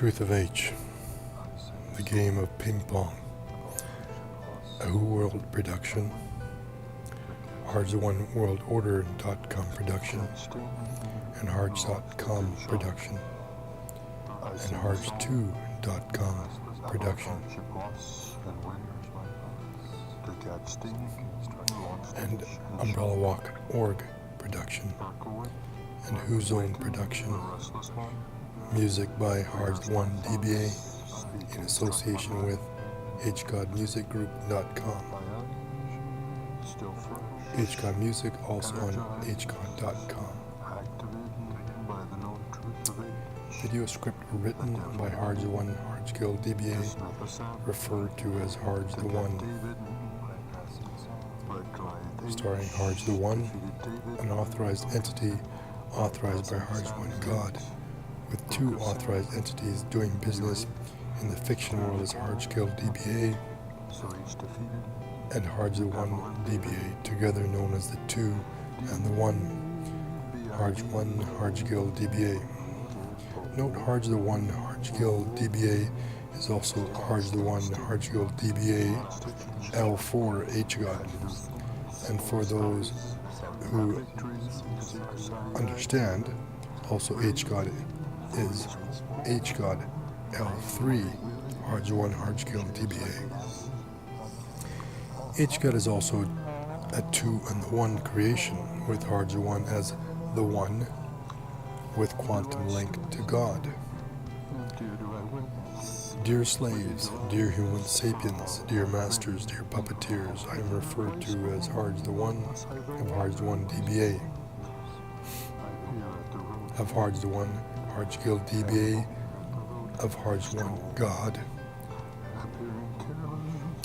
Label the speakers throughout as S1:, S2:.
S1: Truth of H, the game of ping pong, a Who World production, HARJGTHEONE production, and HARJ.com production, and HARJ2.com production, and UmbrellaWalk.org production, and HWOZONE production. Music by HARJGTHEONE DBA in association with HGodMusicGroup.com. HGod Music also on HGod.com. Video script written by HARJGTHEONE, HARJGIL DBA, referred to as HARJGTHEONE. Starring HARJGTHEONE, an authorized entity authorized by HARJGTHEONE God, with two authorized entities doing business in the fiction world as HARJGIL DBA and HARJGTHEONE DBA, together known as the two and the one, HARJ1 HARJGIL DBA. Note HARJGTHEONE HARJGIL DBA is also HARJGTHEONE HARJGIL DBA L4 HGod. And for those who understand, also HGod is HGod L3 HARJ1 HARJGIL DBA. HGod is also a two and the one creation, with HARJGTHEONE as the one with quantum link to God. Dear slaves, dear human sapiens, dear masters, dear puppeteers, I am referred to as HARJGTHEONE of HARJGTHEONE DBA, of HARJGTHEONE HARJGIL DBA, of HARJGTHEONE God.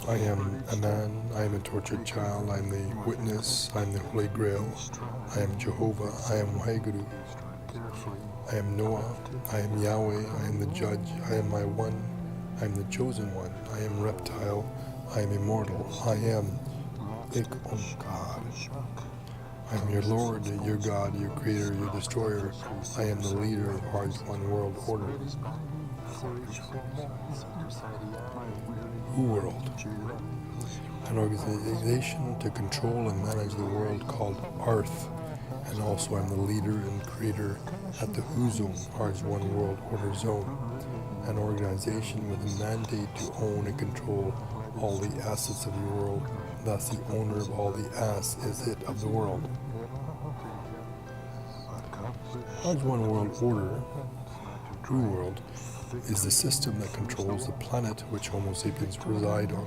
S1: I am a man, I am a tortured child, I am the witness, I am the Holy Grail, I am Jehovah, I am Waheguru, I am Noah, I am Yahweh, I am the judge, I am my one, I am the chosen one, I am reptile, I am immortal, I am God. I am your Lord, your God, your creator, your destroyer. I am the leader of HARJGTHEONE world order. Who World, an organization to control and manage the world called Earth, and also I'm the leader and creator at the HWOZONE, HARJGTHEONE World Order Zone, an organization with a mandate to own and control all the assets of the world. Thus, the owner of all the ass is it of the world. HARJGTHEONE World Order, True World, is the system that controls the planet which Homo sapiens reside on,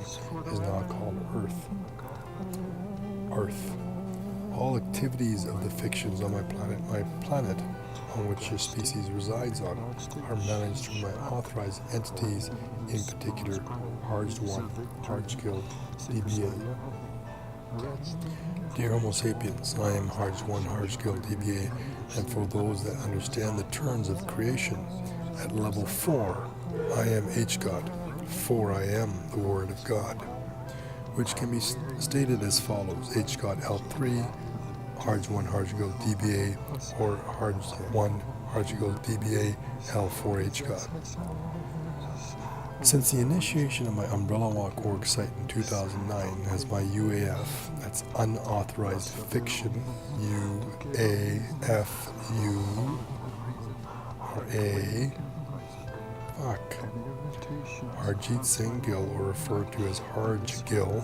S1: is now called Earth. Earth. All activities of the fictions on my planet on which your species resides on, are managed through my authorized entities, in particular HARJGTHEONE, HARJGIL DBA. Dear Homo sapiens, I am HARJGTHEONE HARJGIL DBA, and for those that understand the terms of creation, at level 4, I am HGod, for I am the Word of God, which can be stated as follows: HGod L3, HARJ1 HARJGIL DBA, or HARJ1 HARJGIL DBA L4 HGod. Since the initiation of my UmbrellaWalk.org site in 2009 as my UAF, that's unauthorized fiction, UAFU, or A, Harjit Singh Gill, or referred to as HARJGIL,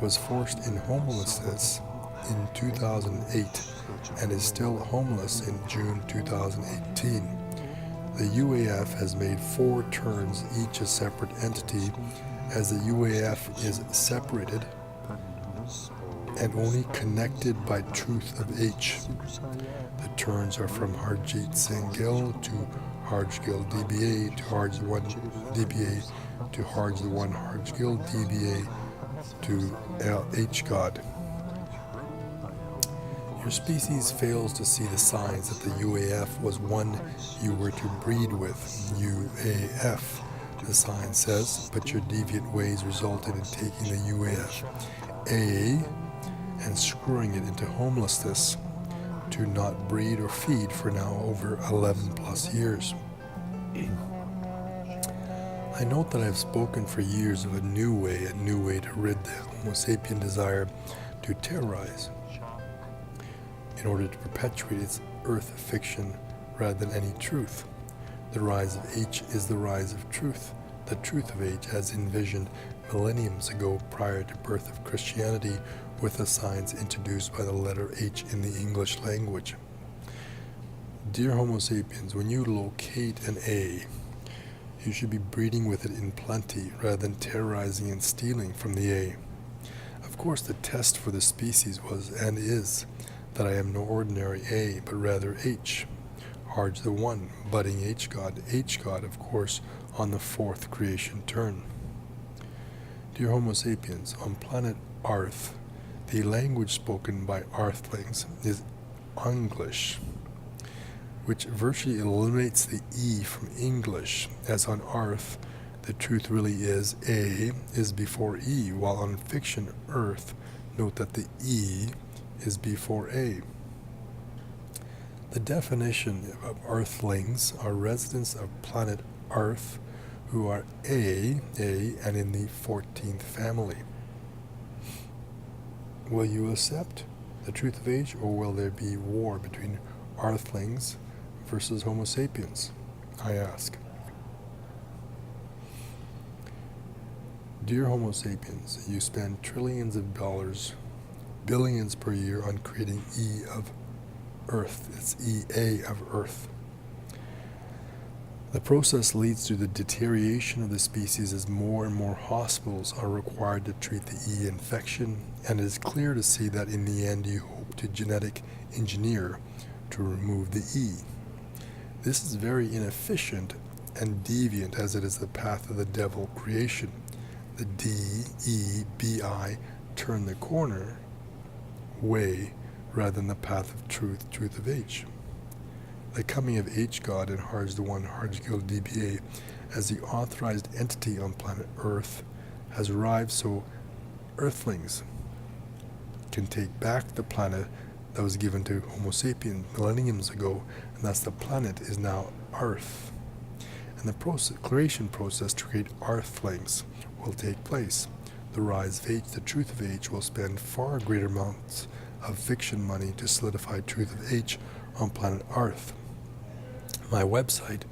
S1: was forced in homelessness in 2008 and is still homeless in June 2018. The UAF has made 4 turns, each a separate entity, as the UAF is separated and only connected by truth of H. The turns are from Harjit Singh Gill to HARJGIL DBA to HARJ1 DBA to HARJGTHEONE HARJGIL DBA to HGod. Your species fails to see the signs that the UAF was one you were to breed with. UAF, the sign says, but your deviant ways resulted in taking the UAF A and screwing it into homelessness to not breed or feed for now over 11 plus years. I note that I have spoken for years of a new way to rid the Homo sapien desire to terrorize, in order to perpetuate its earth fiction rather than any truth. The rise of H is the rise of truth, the truth of H as envisioned millenniums ago prior to birth of Christianity, with the signs introduced by the letter H in the English language. Dear Homo sapiens, when you locate an A, you should be breeding with it in plenty rather than terrorizing and stealing from the A. Of course, the test for the species was and is that I am no ordinary A, but rather H. Harj the One, budding H-God, of course, on the fourth creation turn. Dear Homo sapiens, on planet Earth, the language spoken by Earthlings is English, which virtually eliminates the E from English, as on Earth the truth really is A is before E, while on fiction Earth, note that the E is before A. The definition of Earthlings are residents of planet Earth who are A, and in the 14th family. Will you accept the truth of age, or will there be war between Earthlings versus Homo sapiens? I ask. Dear Homo sapiens, you spend trillions of dollars, billions per year on creating E of Earth. It's EA of Earth. The process leads to the deterioration of the species as more and more hospitals are required to treat the E infection, and it is clear to see that in the end you hope to genetic engineer to remove the E. This is very inefficient and deviant, as it is the path of the devil creation. The D-E-B-I turn the corner way rather than the path of truth of H. The coming of H-God and HARJ the One, HARJGTHEONE as the authorized entity on planet Earth has arrived, so Earthlings can take back the planet that was given to Homo sapiens millenniums ago, and thus the planet is now Earth. And the creation process to create Earthlings will take place. The rise of H, the truth of H, will spend far greater amounts of fiction money to solidify truth of H on planet Earth. My website,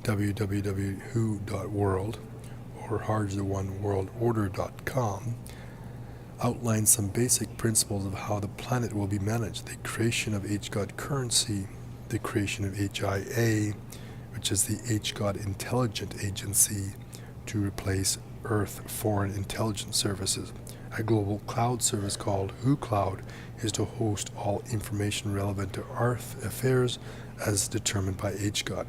S1: www.who.world or HARJGTHEONE outlines some basic principles of how the planet will be managed: the creation of H-God currency, the creation of HIA, which is the H-God Intelligent Agency, to replace Earth Foreign Intelligence Services. A global cloud service called WHO Cloud is to host all information relevant to Earth affairs as determined by H-God.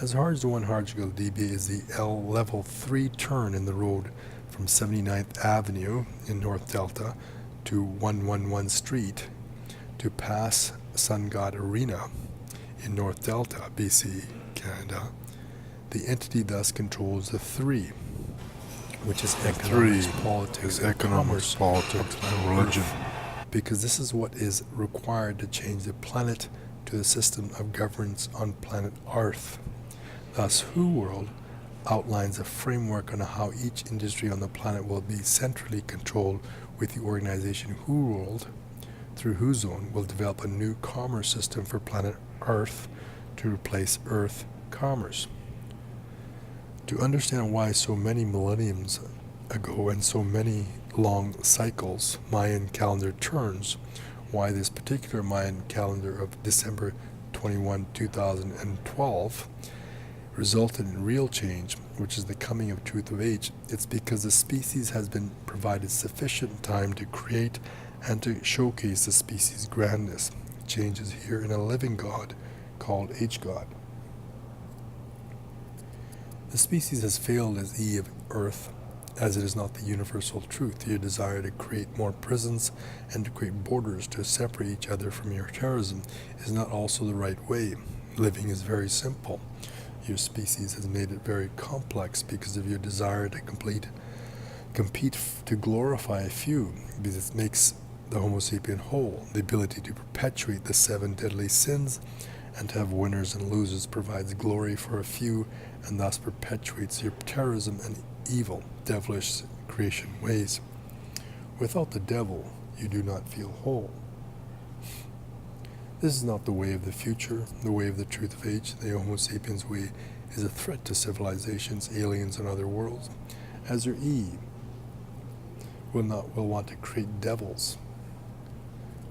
S1: As HARJ the One, HARJGTHEONE is the L level 3 turn in the road from 79th Avenue in North Delta to 111 Street to pass Sun God Arena in North Delta, BC, Canada. The entity thus controls the 3, which is economics, politics, and commerce,
S2: and religion.
S1: because this is what is required to change the planet to the system of governance on planet Earth. Thus, WHO World outlines a framework on how each industry on the planet will be centrally controlled, with the organization WHO World, through HWOZONE, will develop a new commerce system for planet Earth to replace Earth commerce. To understand why so many millenniums ago and so many long cycles Mayan calendar turns, why this particular Mayan calendar of December 21, 2012 resulted in real change, which is the coming of truth of age, it's because the species has been provided sufficient time to create and to showcase the species' grandness. Change is here in a living God called H-God. The species has failed as E of Earth, as it is not the universal truth. Your desire to create more prisons and to create borders to separate each other from your terrorism is not also the right way. Living is very simple. Your species has made it very complex because of your desire to compete to glorify a few, because it makes the Homo sapien whole, the ability to perpetuate the 7 deadly sins and to have winners and losers provides glory for a few and thus perpetuates your terrorism and evil, devilish creation ways. Without the devil, you do not feel whole. This is not the way of the future, the way of the truth of age. The Homo sapiens way is a threat to civilizations, aliens, and other worlds, as your Eve will want to create devils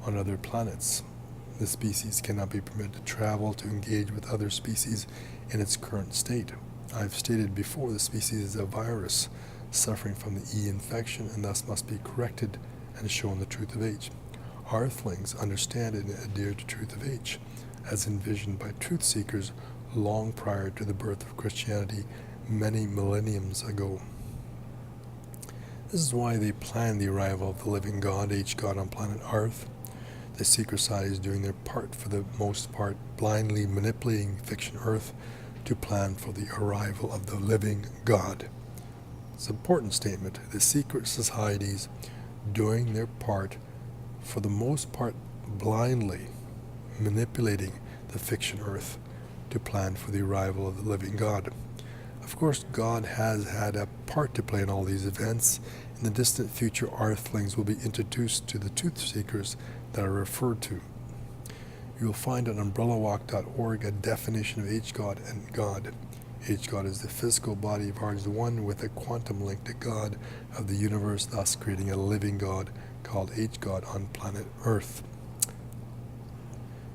S1: on other planets. The species cannot be permitted to travel, to engage with other species in its current state. I've stated before the species is a virus suffering from the E infection and thus must be corrected and shown the truth of age. Earthlings understand and adhere to truth of age, as envisioned by truth seekers long prior to the birth of Christianity many millenniums ago. This is why they plan the arrival of the living God, H-God, on planet Earth. The secret side is doing their part, for the most part, blindly manipulating fiction Earth to plan for the arrival of the living God. It's an important statement. The secret societies doing their part, for the most part, blindly manipulating the fiction Earth to plan for the arrival of the living God. Of course, God has had a part to play in all these events. In the distant future, Earthlings will be introduced to the truth seekers that are referred to. You will find on umbrellawalk.org a definition of H-God and God. H-God is the physical body of HARJGTHEONE with a quantum link to God of the universe, thus creating a living God called H-God on planet Earth.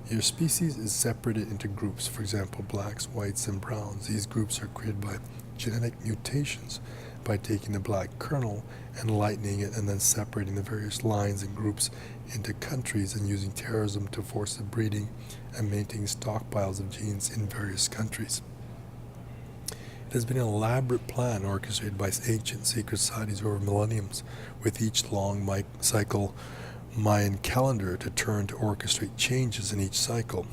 S1: Your species is separated into groups, for example, blacks, whites, and browns. These groups are created by genetic mutations, by taking the black kernel and lightening it and then separating the various lines and groups into countries and using terrorism to force the breeding and maintaining stockpiles of genes in various countries. It has been an elaborate plan orchestrated by ancient secret societies over millenniums, with each long cycle Mayan calendar to turn to orchestrate changes in each cycle.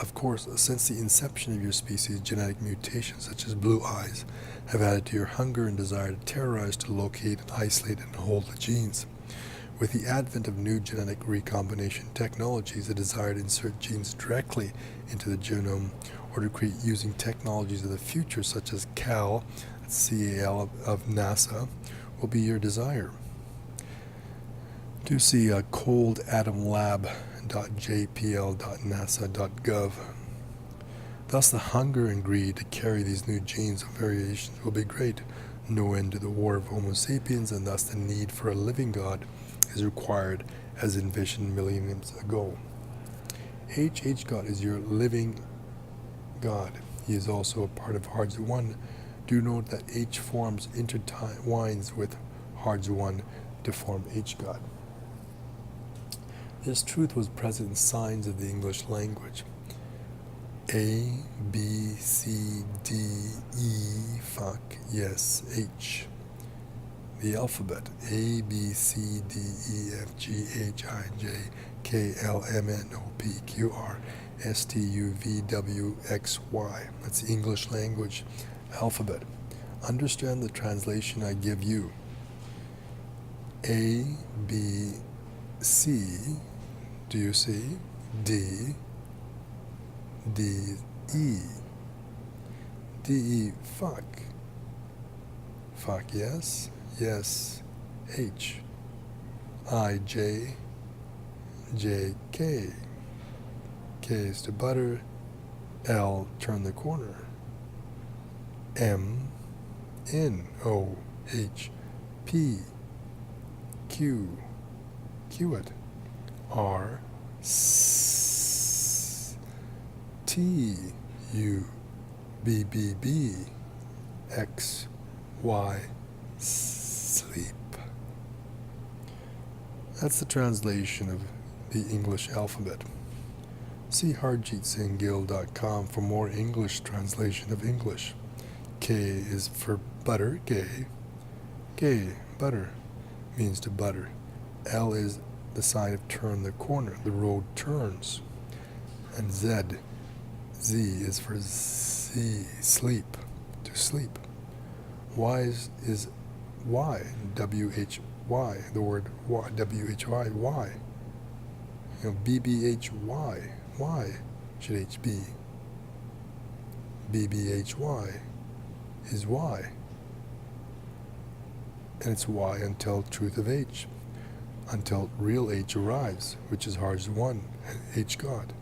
S1: Of course, since the inception of your species, genetic mutations such as blue eyes have added to your hunger and desire to terrorize, to locate and isolate and hold the genes. With the advent of new genetic recombination technologies, the desire to insert genes directly into the genome or to create using technologies of the future such as CAL of NASA will be your desire. Do see coldatomlab.jpl.nasa.gov. Thus the hunger and greed to carry these new genes of variations will be great. No end to the war of Homo sapiens, and thus the need for a living God is required as envisioned millenniums ago. H-God is your living God. He is also a part of HARJGTHEONE. Do note that H forms intertwines with HARJGTHEONE to form H-God. This truth was present in signs of the English language. A, B, C, D, E, fuck, yes, H. The alphabet, A, B, C, D, E, F, G, H, I, J, K, L, M, N, O, P, Q, R, S, T, U, V, W, X, Y. That's the English language alphabet. Understand the translation I give you. A, B, C, do you see? D, D, E. D, E, fuck. Fuck, yes. Yes, H. I, J, J, K. K is to butter. L, turn the corner. M, N, O, H, P, Q, Q it. R, S, T, U, B, B, B, X, Y, sleep. That's the translation of the English alphabet. See HARJGTHEONE for more English translation of English. K is for butter, gay. Gay, butter, means to butter. L is the sign of turn the corner, the road turns. And Z, Z is for Z, sleep, to sleep. Y is Y, W-H-Y, the word Y, W-H-Y, Y. You know, B-B-H-Y, Y. should H be? BBHY is Y. And it's Y until truth of H, until real H arrives, which is HARJGTHEONE, and H God.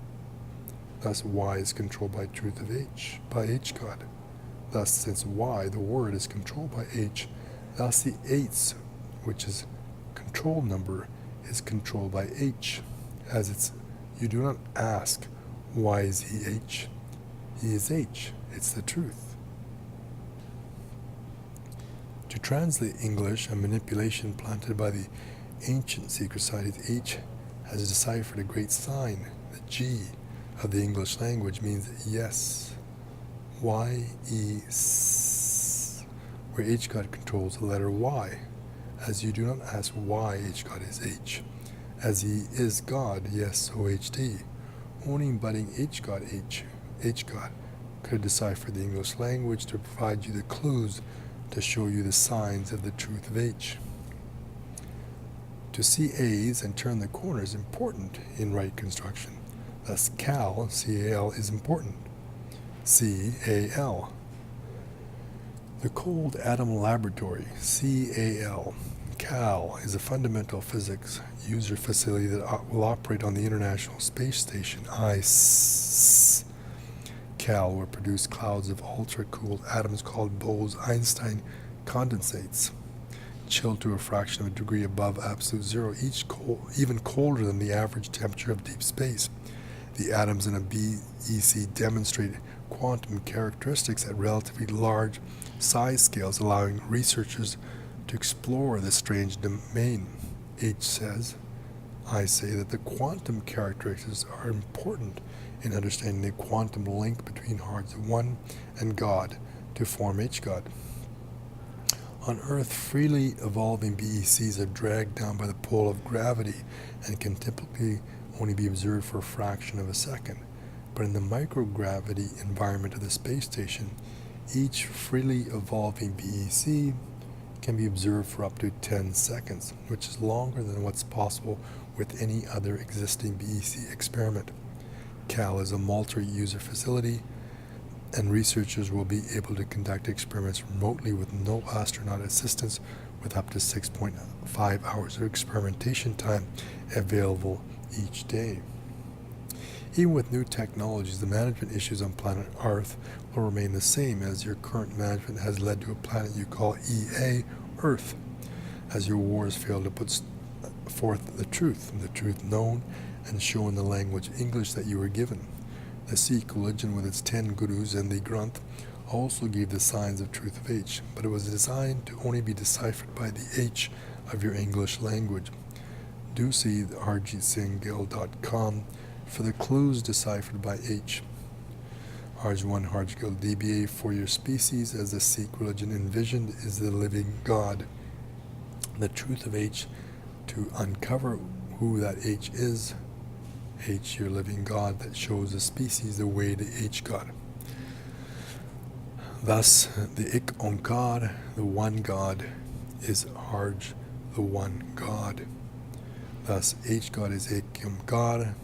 S1: Thus Y is controlled by truth of H, by H God. Thus, since Y, the word, is controlled by H, thus the eighths, which is control number, is controlled by H, as it's, you do not ask, why is he H? He is H. It's the truth. To translate English, a manipulation planted by the ancient secret societies, H has deciphered a great sign. The G of the English language means yes. Y-E-S, where H God controls the letter Y, as you do not ask why H God is H, as he is God, yes, O-H-D. Only embodying H God could decipher the English language to provide you the clues to show you the signs of the truth of H. To see A's and turn the corner is important in right construction. Thus CAL, C-A-L, is important. C-A-L. The Cold Atom Laboratory, C-A-L. CAL is a fundamental physics user facility that will operate on the International Space Station, ICE. CAL will produce clouds of ultra-cooled atoms called Bose-Einstein condensates, chilled to a fraction of a degree above absolute zero, even colder than the average temperature of deep space. The atoms in a BEC demonstrate quantum characteristics at relatively large size scales, allowing researchers to explore this strange domain. H says, I say that the quantum characteristics are important in understanding the quantum link between HARJGTHEONE and God to form H God. On Earth, freely evolving BECs are dragged down by the pull of gravity and can typically only be observed for a fraction of a second. But in the microgravity environment of the space station, each freely evolving BEC can be observed for up to 10 seconds, which is longer than what's possible with any other existing BEC experiment. CAL is a multi-user facility, and researchers will be able to conduct experiments remotely with no astronaut assistance, with up to 6.5 hours of experimentation time available each day. Even with new technologies, the management issues on planet Earth will remain the same, as your current management has led to a planet you call EA, Earth, as your wars fail to put forth the truth known and shown in the language English that you were given. The Sikh religion with its 10 gurus and the Granth also gave the signs of truth of H, but it was designed to only be deciphered by the H of your English language. Do see the HARJGTHEONE for the clues deciphered by H. HARJGTHEONE, HARJGTHEONE, DBA for your species, as the Sikh religion envisioned, is the living God. The truth of H, to uncover who that H is, H, your living God, that shows the species the way to H God. Thus, the Ik Onkar, the one God, is Harj, the one God. Thus, H God is Ik Onkar,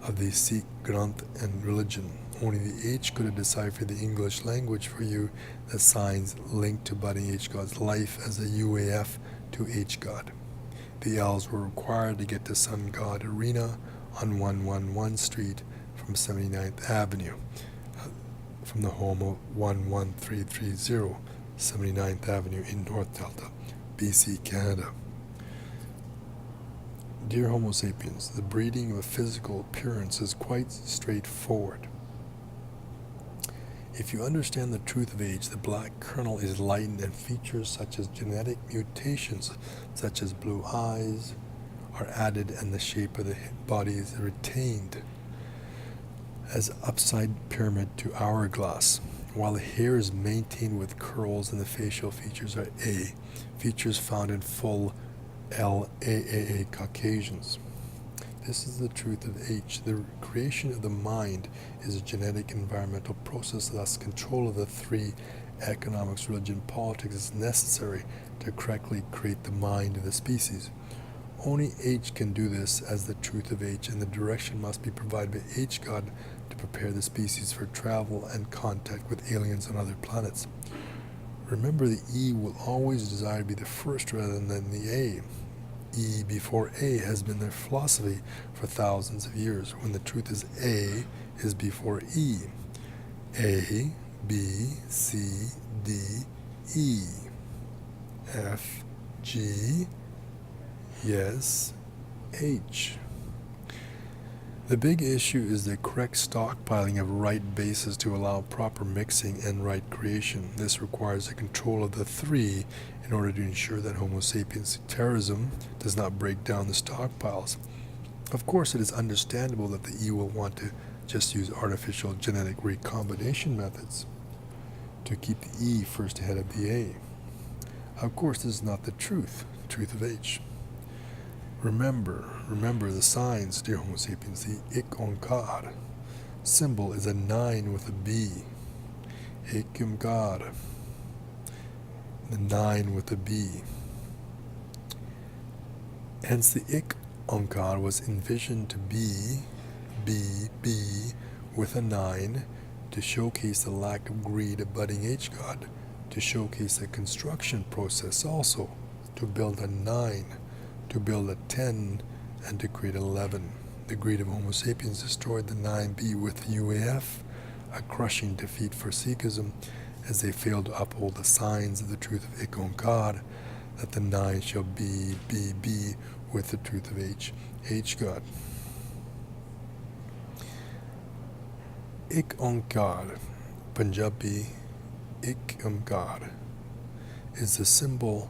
S1: of the Sikh Granth and religion. Only the H could have deciphered the English language for you, the signs linked to budding H God's life as a UAF to H God. The L's were required to get to Sun God Arena on 111 Street from 79th Avenue, from the home of 11330, 79th Avenue in North Delta, BC, Canada. Dear Homo sapiens, the breeding of a physical appearance is quite straightforward. If you understand the truth of age, the black kernel is lightened, and features such as genetic mutations, such as blue eyes, are added, and the shape of the body is retained as upside pyramid to hourglass, while the hair is maintained with curls, and the facial features are A, features found in full LAAA Caucasians. This is the truth of H. The creation of the mind is a genetic environmental process, thus control of the three, economics, religion, politics, is necessary to correctly create the mind of the species. Only H can do this as the truth of H, and the direction must be provided by H God to prepare the species for travel and contact with aliens on other planets. Remember, the E will always desire to be the first rather than the A. E before A has been their philosophy for thousands of years, when the truth is A is before E. A, B, C, D, E, F, G, yes, H. The big issue is the correct stockpiling of right bases to allow proper mixing and right creation. This requires the control of the three in order to ensure that Homo sapiens terrorism does not break down the stockpiles. Of course, it is understandable that the E will want to just use artificial genetic recombination methods to keep the E first ahead of the A. Of course, this is not the truth of H. Remember the signs, dear Homo sapiens. The Ik-Onkar symbol is a 9 with a B. Ik-Onkar, the 9 with a B. Hence the Ik-Onkar was envisioned to be B with a 9 to showcase the lack of greed of budding H God, to showcase the construction process also, to build a 9, to build a 10, and to create 11. The greed of Homo sapiens destroyed the 9B with UAF, a crushing defeat for Sikhism, as they failed to uphold the signs of the truth of Ik-Onkar, that the 9 shall be B with the truth of H God. Ik-Onkar, Punjabi Ik-Onkar, is the symbol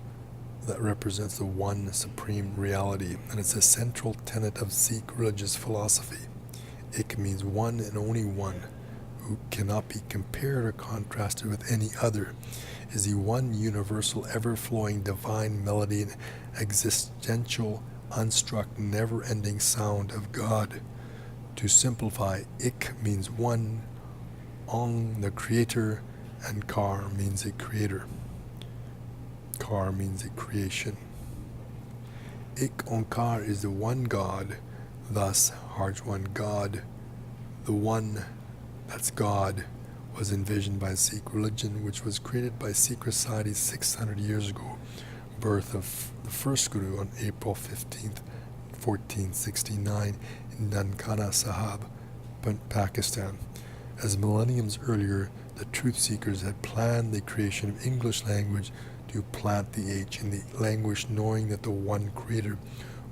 S1: that represents the one supreme reality, and it's a central tenet of Sikh religious philosophy. Ik means one and only one, who cannot be compared or contrasted with any other, is the one universal, ever-flowing divine melody and existential, unstruck, never-ending sound of God. To simplify, Ik means one, Ong the creator, and Kar means a creator. Kar means a creation. Ik-Onkar is the one God, thus HARJGTWONE God. The one that's God was envisioned by Sikh religion, which was created by Sikh society 600 years ago. Birth of the first Guru on April 15th, 1469 in Nankana Sahib, Pakistan. As millenniums earlier, the truth seekers had planned the creation of English language to plant the H in the language, knowing that the one creator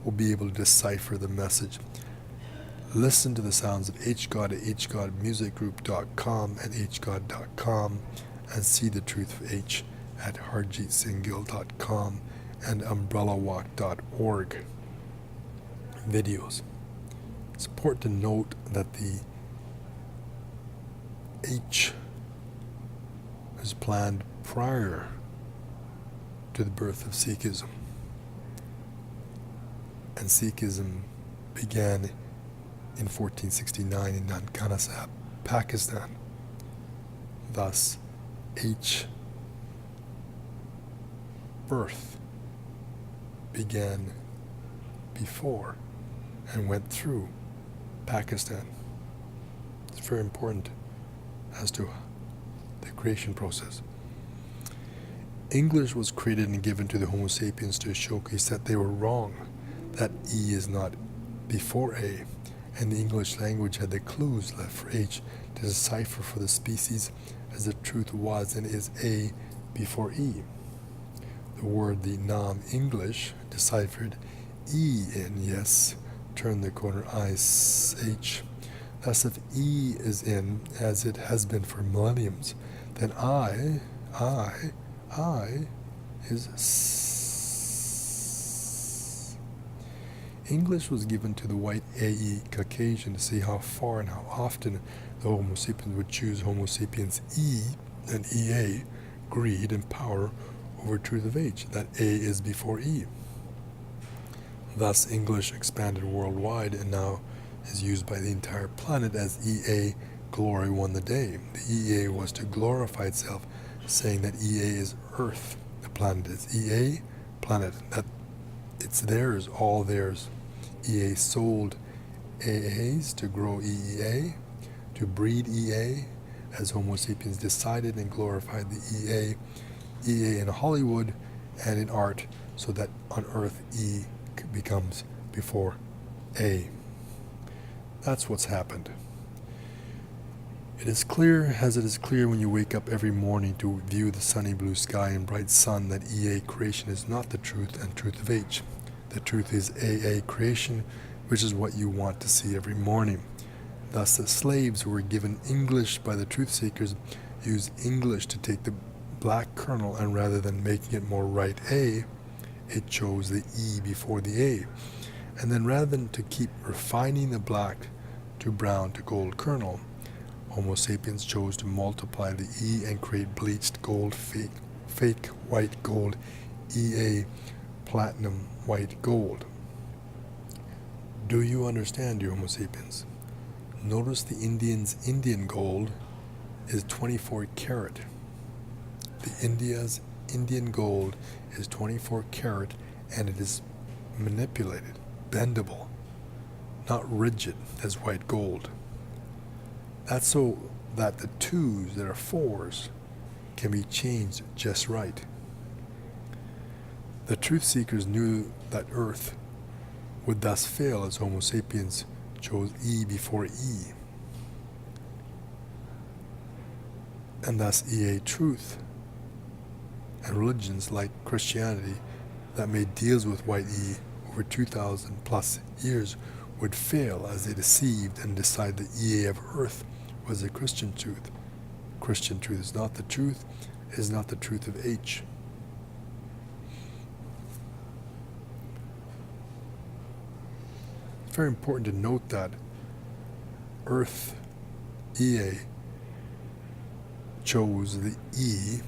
S1: will be able to decipher the message. Listen to the sounds of HGod at hgodmusicgroup.com and hgod.com, and see the truth of H at HARJGTHEONE.com and umbrellawalk.org. Videos. It's important to note that the H was planned prior to the birth of Sikhism, and Sikhism began in 1469 in Nankana Sahib, Pakistan. Thus, H birth began before and went through Pakistan. It's very important as to the creation process. English was created and given to the Homo sapiens to showcase that they were wrong, that E is not before A, and the English language had the clues left for H to decipher for the species, as the truth was and is A before E. The word, the non-English, deciphered E in, yes, turn the corner H. Thus, if E is in, as it has been for millenniums, then I is S. English was given to the white AE Caucasian to see how far and how often the Homo sapiens would choose Homo sapiens E and EA, greed and power, over truth of H, that A is before E. Thus, English expanded worldwide and now is used by the entire planet as EA, glory won the day. The EA was to glorify itself, saying that EA is Earth, the planet is EA, planet. That It's theirs, all theirs. EA sold AAs to grow EEA, to breed EA, as Homo sapiens decided and glorified the EA in Hollywood and in art, so that on Earth E becomes before A. That's what's happened. It is clear, as it is clear when you wake up every morning to view the sunny blue sky and bright sun, that EA creation is not the truth and truth of H. The truth is AA creation, which is what you want to see every morning. Thus the slaves who were given English by the truth seekers used English to take the black kernel, and rather than making it more right A, it chose the E before the A. And then rather than to keep refining the black to brown to gold kernel, Homo sapiens chose to multiply the E and create bleached gold, fake white gold, EA, platinum white gold. Do you understand, you Homo sapiens? Notice the Indians' Indian gold is 24 karat. The India's Indian gold is 24 karat, and it is manipulated, bendable, not rigid as white gold. That's so that the twos that are fours can be changed just right. The truth seekers knew that Earth would thus fail, as Homo sapiens chose E before E, and thus EA truth. And religions like Christianity that made deals with white E over 2,000 plus years would fail, as they deceived and decided the EA of Earth was the Christian truth. Christian truth is not the truth, is not the truth of H. It's very important to note that Earth EA chose the E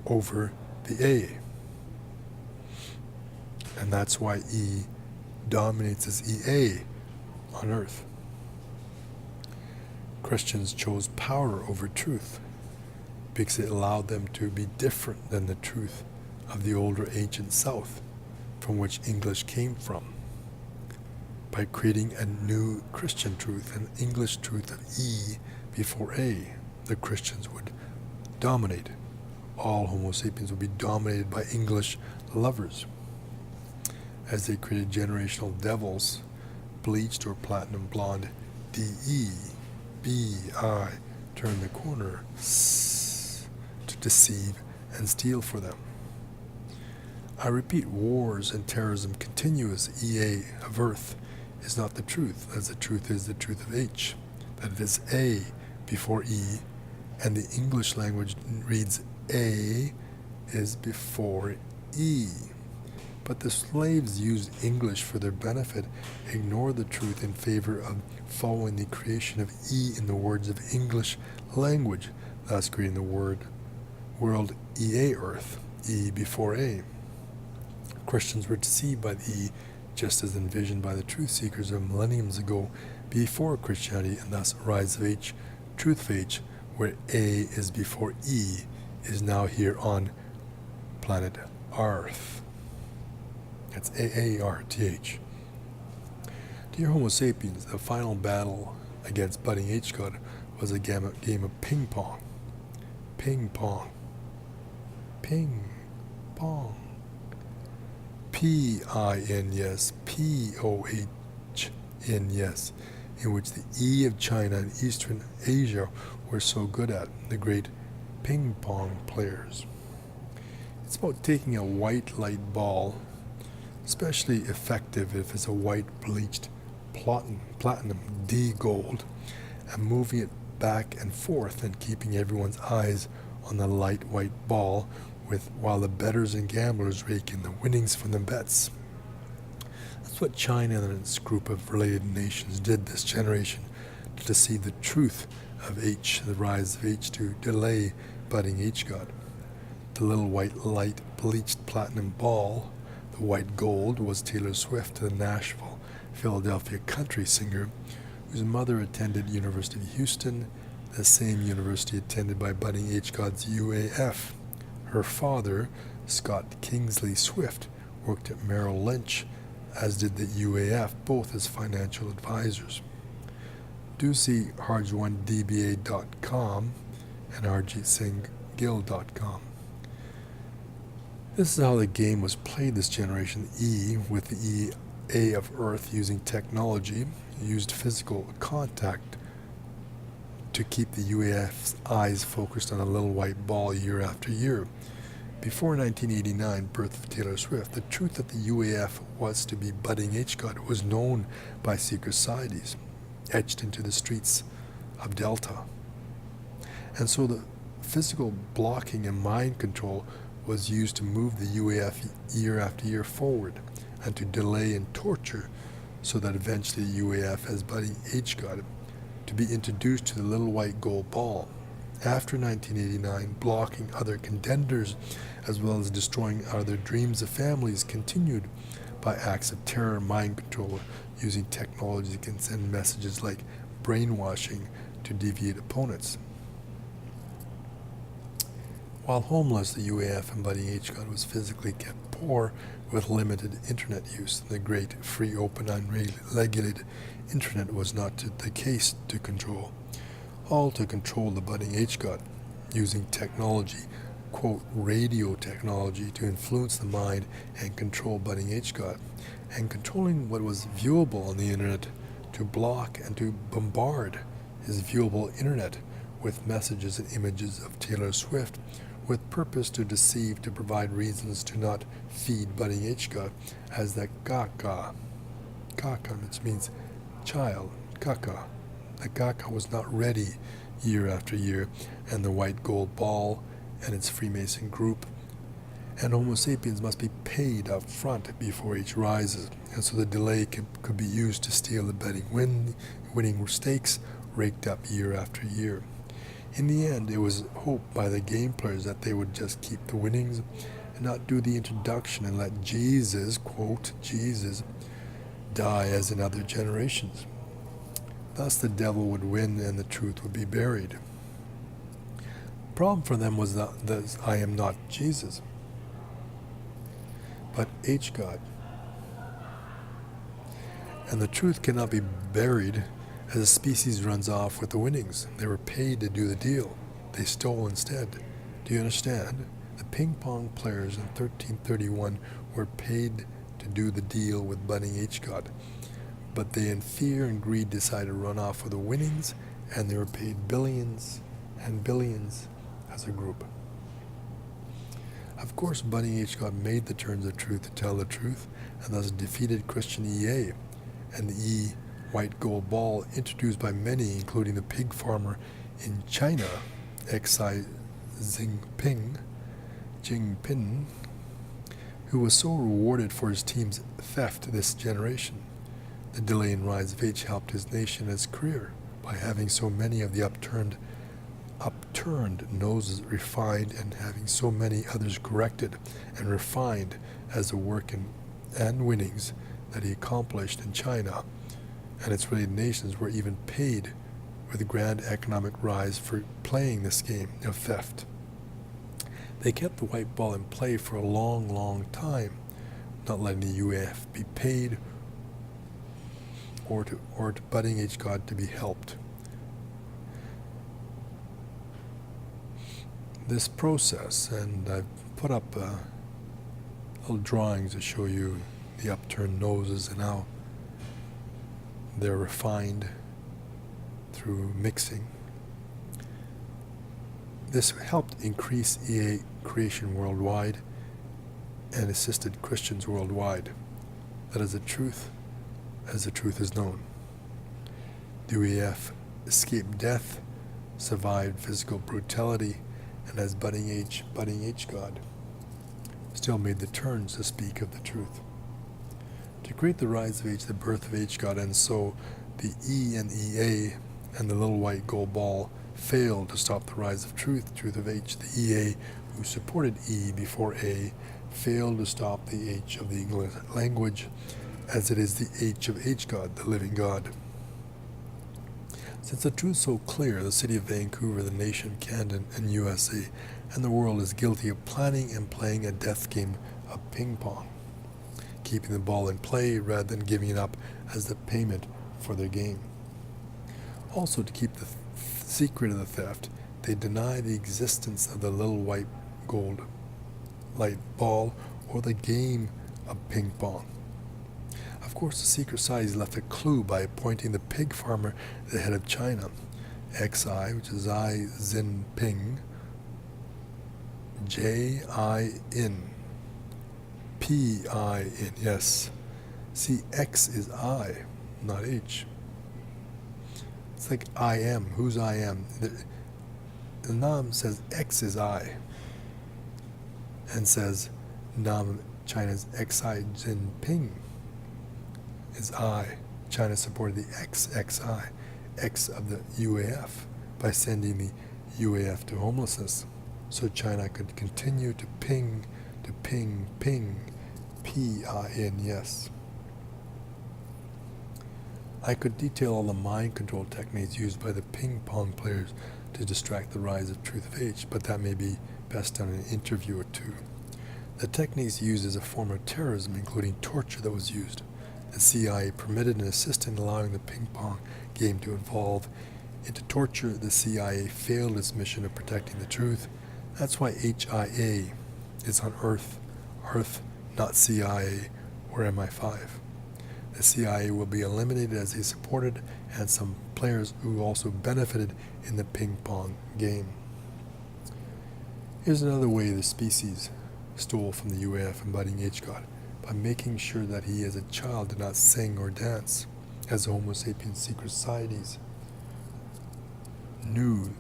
S1: over the A. And that's why E dominates as EA on Earth. Christians chose power over truth because it allowed them to be different than the truth of the older ancient South, from which English came from. By creating a new Christian truth, an English truth of E before A, the Christians would dominate. All Homo sapiens would be dominated by English lovers, as they created generational devils, bleached or platinum blonde DE, BI, turn the corner, to deceive and steal for them. I repeat, wars and terrorism continue as EA of Earth is not the truth, as the truth is the truth of H, that it is A before E, and the English language reads A is before E. But the slaves used English for their benefit, ignored the truth in favor of following the creation of E in the words of English language, thus creating the world EA Earth, E before A. Christians were deceived by the E, just as envisioned by the truth seekers of millenniums ago before Christianity, and thus rise of H, truth of H, where A is before E, is now here on planet Earth. That's AARTH. Dear Homo sapiens, the final battle against budding H God was a game of ping pong. Ping pong. Ping pong. P-I-N, yes. P-O-H-N, yes. In which the E of China and Eastern Asia were so good at, the great ping pong players. It's about taking a white light ball, especially effective if it's a white bleached platinum D gold, and moving it back and forth and keeping everyone's eyes on the light white ball while the bettors and gamblers rake in the winnings from the bets. That's what China and its group of related nations did this generation to deceive the truth of H, the rise of H, to delay budding H God. The little white light bleached platinum ball, the white gold, was Taylor Swift, the Nashville, Philadelphia country singer, whose mother attended University of Houston, the same university attended by budding H God's UAF. Her father, Scott Kingsley Swift, worked at Merrill Lynch, as did the UAF, both as financial advisors. Do see HARJGTHEONE and HARJGTHEONE. This is how the game was played this generation. E, with the EA of Earth using technology, used physical contact to keep the UAF's eyes focused on a little white ball year after year. Before 1989, birth of Taylor Swift, the truth that the UAF was to be budding HGOT was known by secret societies, etched into the streets of Delta. And so the physical blocking and mind control was used to move the UAF year after year forward and to delay and torture so that eventually the UAF as budding HGOT to be introduced to the little white gold ball. After 1989, blocking other contenders as well as destroying other dreams of families continued by acts of terror, mind control, using technology that can send messages like brainwashing to deviate opponents. While homeless, the UAF and budding HGOT was physically kept poor with limited internet use. The great, free, open, unregulated internet was not the case to control. All to control the budding HGOT, using technology, quote, radio technology, to influence the mind and control budding HGOT, and controlling what was viewable on the internet to block and to bombard his viewable internet with messages and images of Taylor Swift, with purpose to deceive, to provide reasons to not feed budding HGOT as the kaka, which means child, kaka. The kaka was not ready year after year, and the white gold ball and its Freemason group and Homo sapiens must be paid up front before each rises, and so the delay could be used to steal the betting winning stakes raked up year after year. In the end, it was hoped by the game players that they would just keep the winnings and not do the introduction and let Jesus, quote, Jesus, die as in other generations. Thus the devil would win and the truth would be buried. The problem for them was that I am not Jesus, but HGOT. And the truth cannot be buried as a species runs off with the winnings. They were paid to do the deal. They stole instead. Do you understand? The ping pong players in 1331 were paid to do the deal with budding HGOT. But they in fear and greed decided to run off with the winnings, and they were paid billions and billions as a group. Of course, budding HGOT made the turns of truth to tell the truth, and thus defeated Christian EA, and the E white gold ball, introduced by many, including the pig farmer in China, Xi Jinping, who was so rewarded for his team's theft this generation. The delay in rise of H helped his nation and his career by having so many of the upturned noses refined and having so many others corrected and refined as the work and winnings that he accomplished in China and its related nations were even paid with a grand economic rise for playing this game of theft. They kept the white ball in play for a long, long time, not letting the UAF be paid or to budding HGOT to be helped. This process, and I've put up little drawings to show you the upturned noses and how they're refined through mixing. This helped increase EA creation worldwide and assisted Christians worldwide. That is the truth, as the truth is known. The UAF escaped death, survived physical brutality, and as budding HGOT still made the turns to speak of the truth. To create the rise of H, the birth of HGOT, and so the E and EA and the little white gold ball failed to stop the rise of truth of H. The EA, who supported E before A, failed to stop the H of the English language, as it is the H of HGOT, the living God. Since the truth is so clear, the city of Vancouver, the nation of Canada and USA, and the world is guilty of planning and playing a death game of ping pong. keeping the ball in play rather than giving it up as the payment for their game. Also, to keep the secret of the theft, they deny the existence of the little white gold light ball or the game of ping pong. Of course, the secret society left a clue by appointing the pig farmer the head of China, XI, which is Xi Jinping, Jin, Pin, yes. See, X is I, not H. It's like I am. Who's I am? The Nam says X is I, and says Nam, China's XI Jinping is I. China supported the XXI, X of the UAF, by sending the UAF to homelessness, so China could continue to ping, PIN, yes. I could detail all the mind control techniques used by the ping pong players to distract the rise of Truth of H, but that may be best done in an interview or two. The techniques used as a form of terrorism, including torture that was used. The CIA permitted and assisted in allowing the ping pong game to evolve into torture. The CIA failed its mission of protecting the truth. That's why HIA is on Earth, not CIA or MI5. The CIA will be eliminated as they supported and some players who also benefited in the ping pong game. Here's another way the species stole from the UAF and Budding H God, by making sure that he as a child did not sing or dance, as the Homo sapiens secret societies knew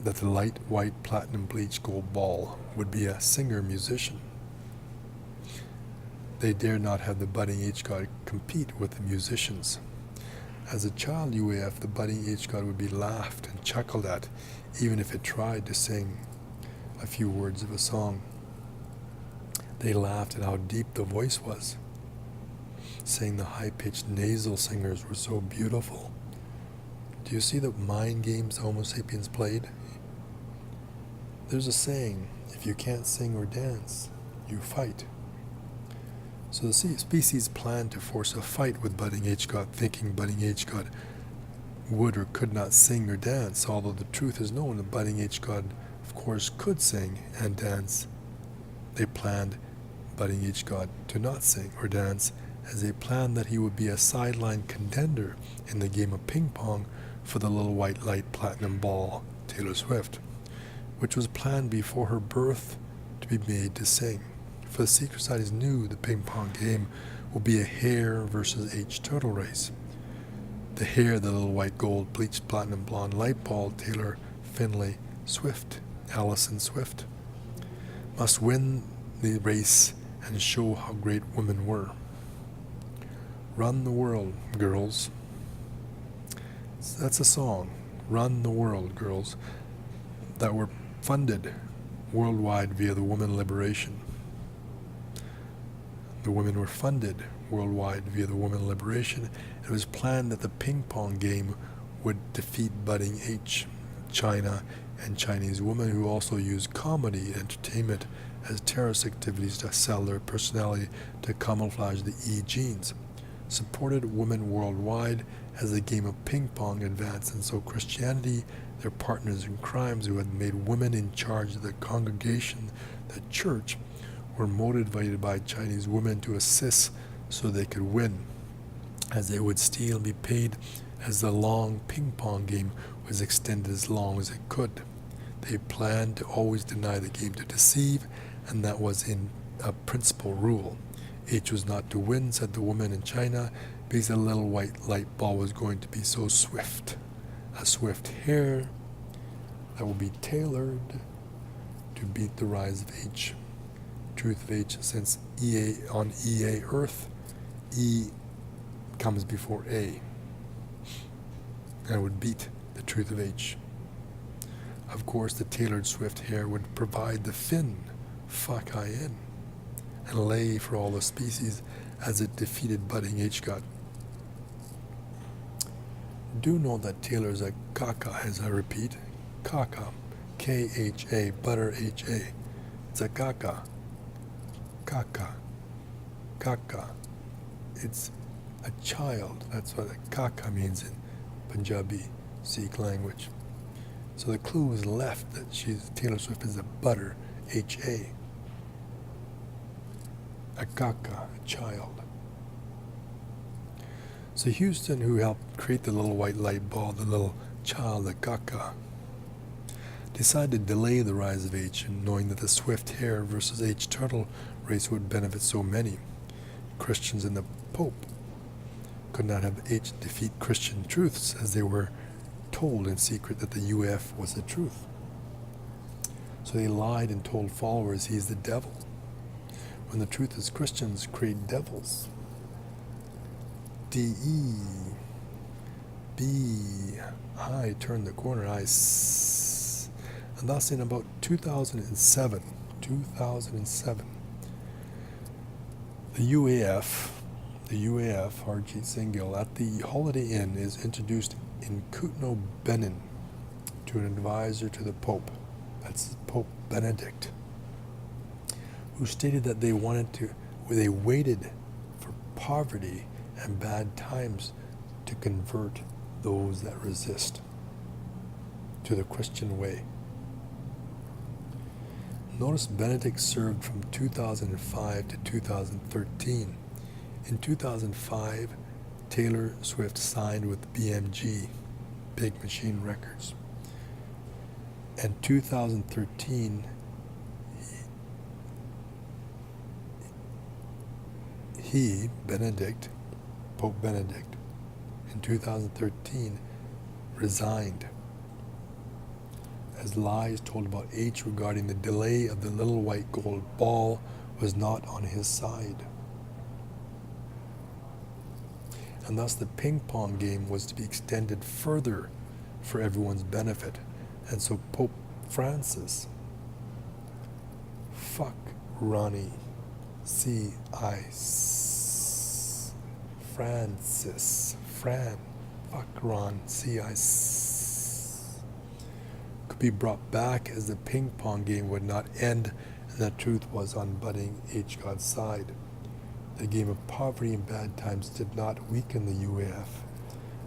S1: that the light white platinum bleached gold ball would be a singer-musician. They dared not have the Budding H God compete with the musicians. As a child UAF, the Budding H God would be laughed and chuckled at, even if it tried to sing a few words of a song. They laughed at how deep the voice was, saying the high-pitched nasal singers were so beautiful. Do you see the mind games the Homo sapiens played? There's a saying, if you can't sing or dance, you fight. So the species planned to force a fight with Budding H God, thinking Budding H God would or could not sing or dance, although the truth is known that Budding H God, of course, could sing and dance. They planned Budding H God to not sing or dance, as they planned that he would be a sideline contender in the game of ping pong for the little white light platinum ball, Taylor Swift, which was planned before her birth to be made to sing. For the secret societies knew the ping pong game will be a hare versus H turtle race. The hare, the little white gold bleached platinum blonde light ball, Taylor Finlay Swift, Allison Swift, must win the race and show how great women were. Run the world, girls. That's a song, Run the World, Girls, that were funded worldwide via the Women Liberation. The women were funded worldwide via the Women Liberation. It was planned that the ping pong game would defeat Budding H, China, and Chinese women who also used comedy and entertainment as terrorist activities to sell their personality to camouflage the E genes, supported women worldwide as the game of ping pong advanced, and so Christianity, their partners in crimes who had made women in charge of the congregation, the church, were motivated by Chinese women to assist so they could win, as they would steal and be paid as the long ping pong game was extended as long as it could. They planned to always deny the game to deceive, and that was in a principal rule. H was not to win, said the woman in China, because the little white light ball was going to be so swift. A swift hare that will be tailored to beat the rise of H. Truth of H, since EA on EA Earth, E comes before A, and would beat the truth of H. Of course, the tailored swift hare would provide the fin, FIN, and lay for all the species as it defeated Budding H God. Do know that Taylor is a caca, as I repeat, caca, K-H-A, butter H-A. It's a caca, caca. kaka. It's a child. That's what a kaka means in Punjabi, Sikh language. So the clue was left that Taylor Swift is a butter, H-A. A kaka, a child. So Houston, who helped create the little white light ball, the little child, the kaka, decided to delay the rise of H, knowing that the Swift Hare versus H Turtle race would benefit so many. Christians and the Pope could not have H defeat Christian truths, as they were told in secret that the UF was the truth. So they lied and told followers he's the devil, when the truth is Christians create devils. D-E, B, I turned the corner, I S. And thus in about 2007, the UAF, Harjit Singh Gill, at the Holiday Inn is introduced in Kutno, Benin, to an advisor to the Pope, that's Pope Benedict, who stated that they waited for poverty and bad times to convert those that resist to the Christian way. Notice Benedict served from 2005 to 2013. In 2005, Taylor Swift signed with BMG, Big Machine Records. And 2013, Pope Benedict, in 2013, resigned, as lies told about H regarding the delay of the little white gold ball was not on his side. And thus the ping pong game was to be extended further for everyone's benefit. And so Pope Francis, fuck Ronnie, fuck Ron, could be brought back, as the ping pong game would not end and the truth was on budding H God's side. The game of poverty and bad times did not weaken the UAF,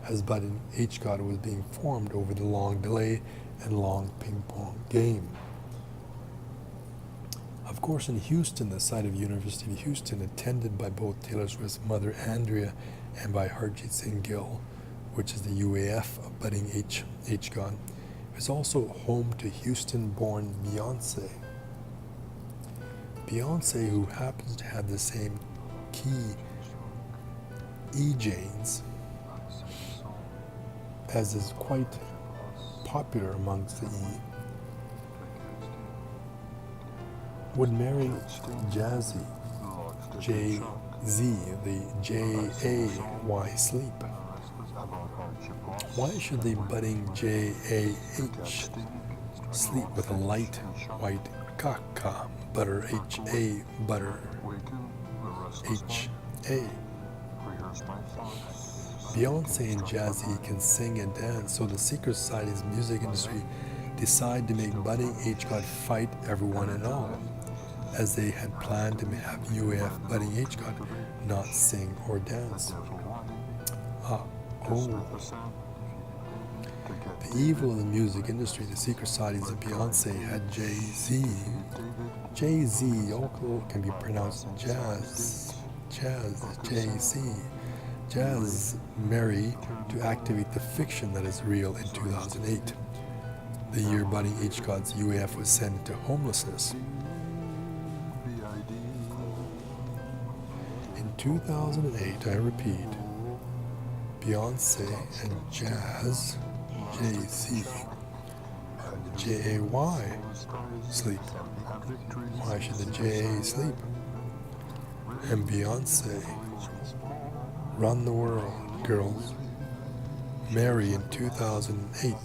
S1: as budding H God was being formed over the long delay and long ping pong game. Of course, in Houston, the site of University of Houston, attended by both Taylor Swift's mother Andrea and by Harjit Singh Gill, which is the UAF of budding H God, is also home to Houston-born Beyonce. Beyonce, who happens to have the same key E genes, as is quite popular amongst the E, would marry Jazzy, J-Z, the J-A-Y, sleep. Why should the budding J-A-H sleep with a light white kaka, butter, H-A, butter, H-A? Beyonce and Jazzy can sing and dance, so the secret society's music industry decide to make budding H God fight everyone and all, as they had planned to have UAF budding H God not sing or dance. The evil of the music industry, the secret societies of Beyonce had Jay-Z. Jay-Z also can be pronounced Jazz, Jay-Z. Jazz marry to activate the fiction that is real in 2008, the year budding H God's UAF was sent into homelessness. In 2008, I repeat, Beyonce and Jazz, Jay-Z, J-A-Y, sleep. Why should the J-A sleep? And Beyonce, run the world, girls, marry in 2008,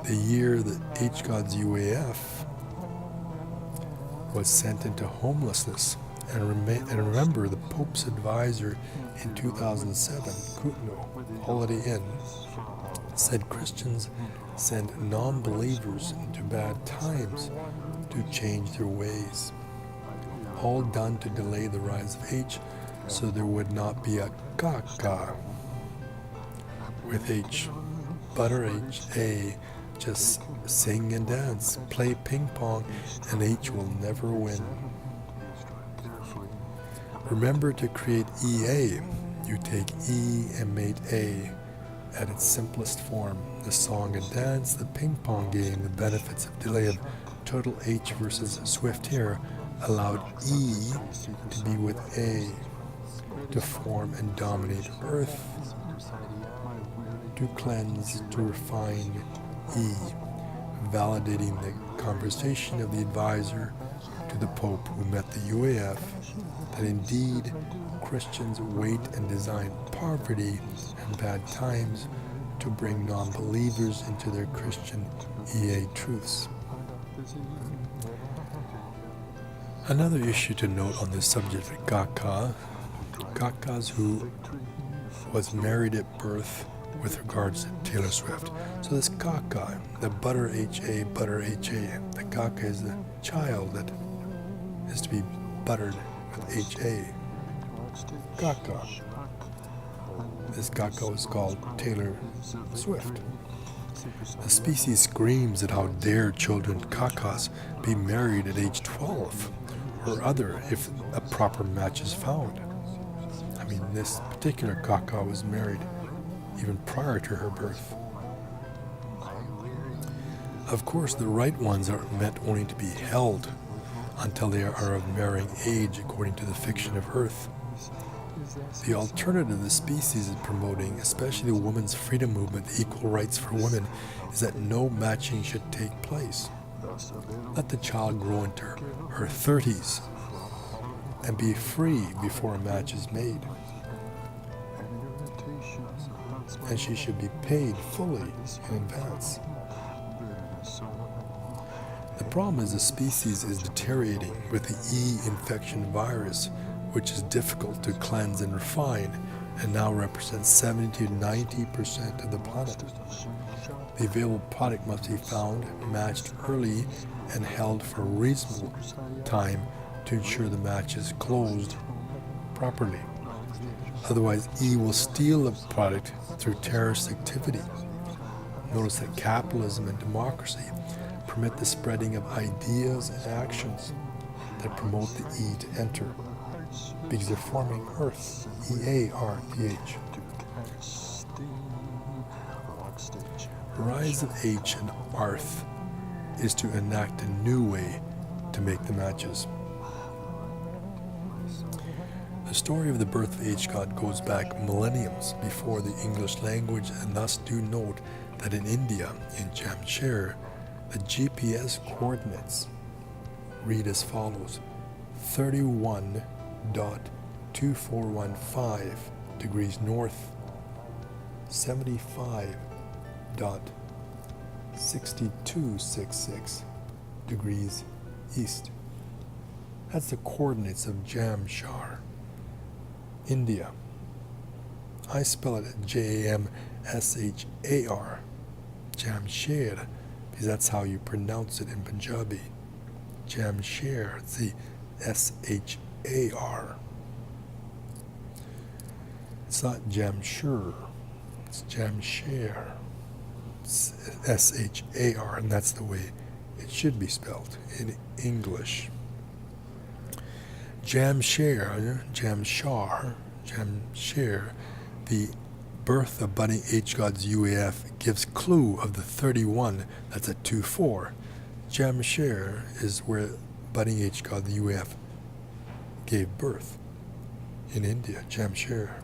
S1: the year that H God's UAF was sent into homelessness. And remember, the Pope's advisor in 2007, Kutno, Holiday Inn, said Christians send non-believers into bad times to change their ways. all done to delay the rise of H so there would not be a kaka with H. Butter H, A, just sing and dance, play ping pong, and H will never win. Remember to create EA. You take E and made A at its simplest form. The song and dance, the ping pong game, the benefits of delay of total H versus swift hair allowed E to be with A, to form and dominate Earth, to cleanse, to refine E, validating the conversation of the advisor to the Pope who met the UAF, that indeed Christians wait and design poverty and bad times to bring non-believers into their Christian EA truths. Another issue to note on this subject of Gakas who was married at birth with regards to Taylor Swift. So this Gaga, the butter HA, the Gaga is the child that is to be buttered with HA. Gaga. This Gaga was called Taylor Swift. The species screams at how dare children Kakas be married at age 12 or other if a proper match is found. I mean, this particular Kaka was married even prior to her birth. Of course, the right ones are meant only to be held until they are of marrying age according to the fiction of Earth. The alternative the species is promoting, especially the women's freedom movement, the equal rights for women, is that no matching should take place. Let the child grow into her 30s and be free before a match is made. And she should be paid fully in advance. The problem is the species is deteriorating with the E infection virus, which is difficult to cleanse and refine, and now represents 70 to 90% of the planet. The available product must be found, matched early, and held for a reasonable time to ensure the match is closed properly. Otherwise, E will steal the product through terrorist activity. Notice that capitalism and democracy permit the spreading of ideas and actions that promote the E to enter, because they're forming Earth, E-A-R-T-H. Rise of H and Arth is to enact a new way to make the matches. The story of the birth of H God goes back millenniums before the English language, and thus do note that in India, in Jamshedpur, the GPS coordinates read as follows: 31.2415 degrees north, 75.6266 degrees east. That's the coordinates of Jamshedpur, India. I spell it Jamshar, Jamshed, because that's how you pronounce it in Punjabi. Jamshedpur, it's the S-H-A-R. It's not Jamshur, it's Jamshedpur. It's S-H-A-R, and that's the way it should be spelled in English. Jamshedpur, the birth of budding H God's UAF gives clue of the 31, that's a 2-4. Jamshedpur is where budding H God, the UAF, gave birth in India, Jamshedpur.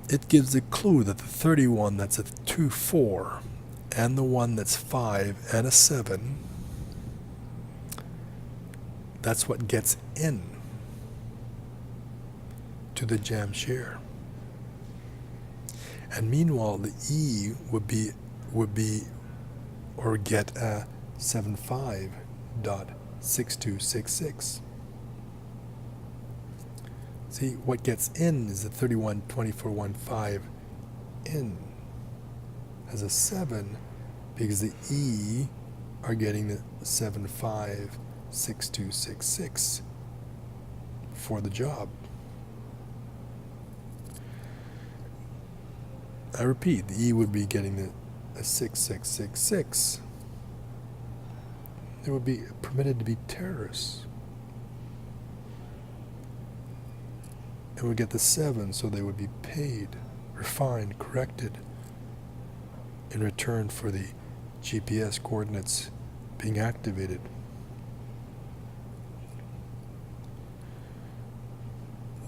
S1: It gives a clue that the 31, that's a 2-4, and the one that's 5 and a 7, that's what gets in to the Jamshedpur. And meanwhile, the E would be or get a 75.6266. See, what gets in is the 31.2415 in as a 7, because the E are getting the 75.6266 6266 for the job. I repeat, the E would be getting the 6666. They would be permitted to be terrorists. And would get the 7, so they would be paid, refined, corrected in return for the GPS coordinates being activated.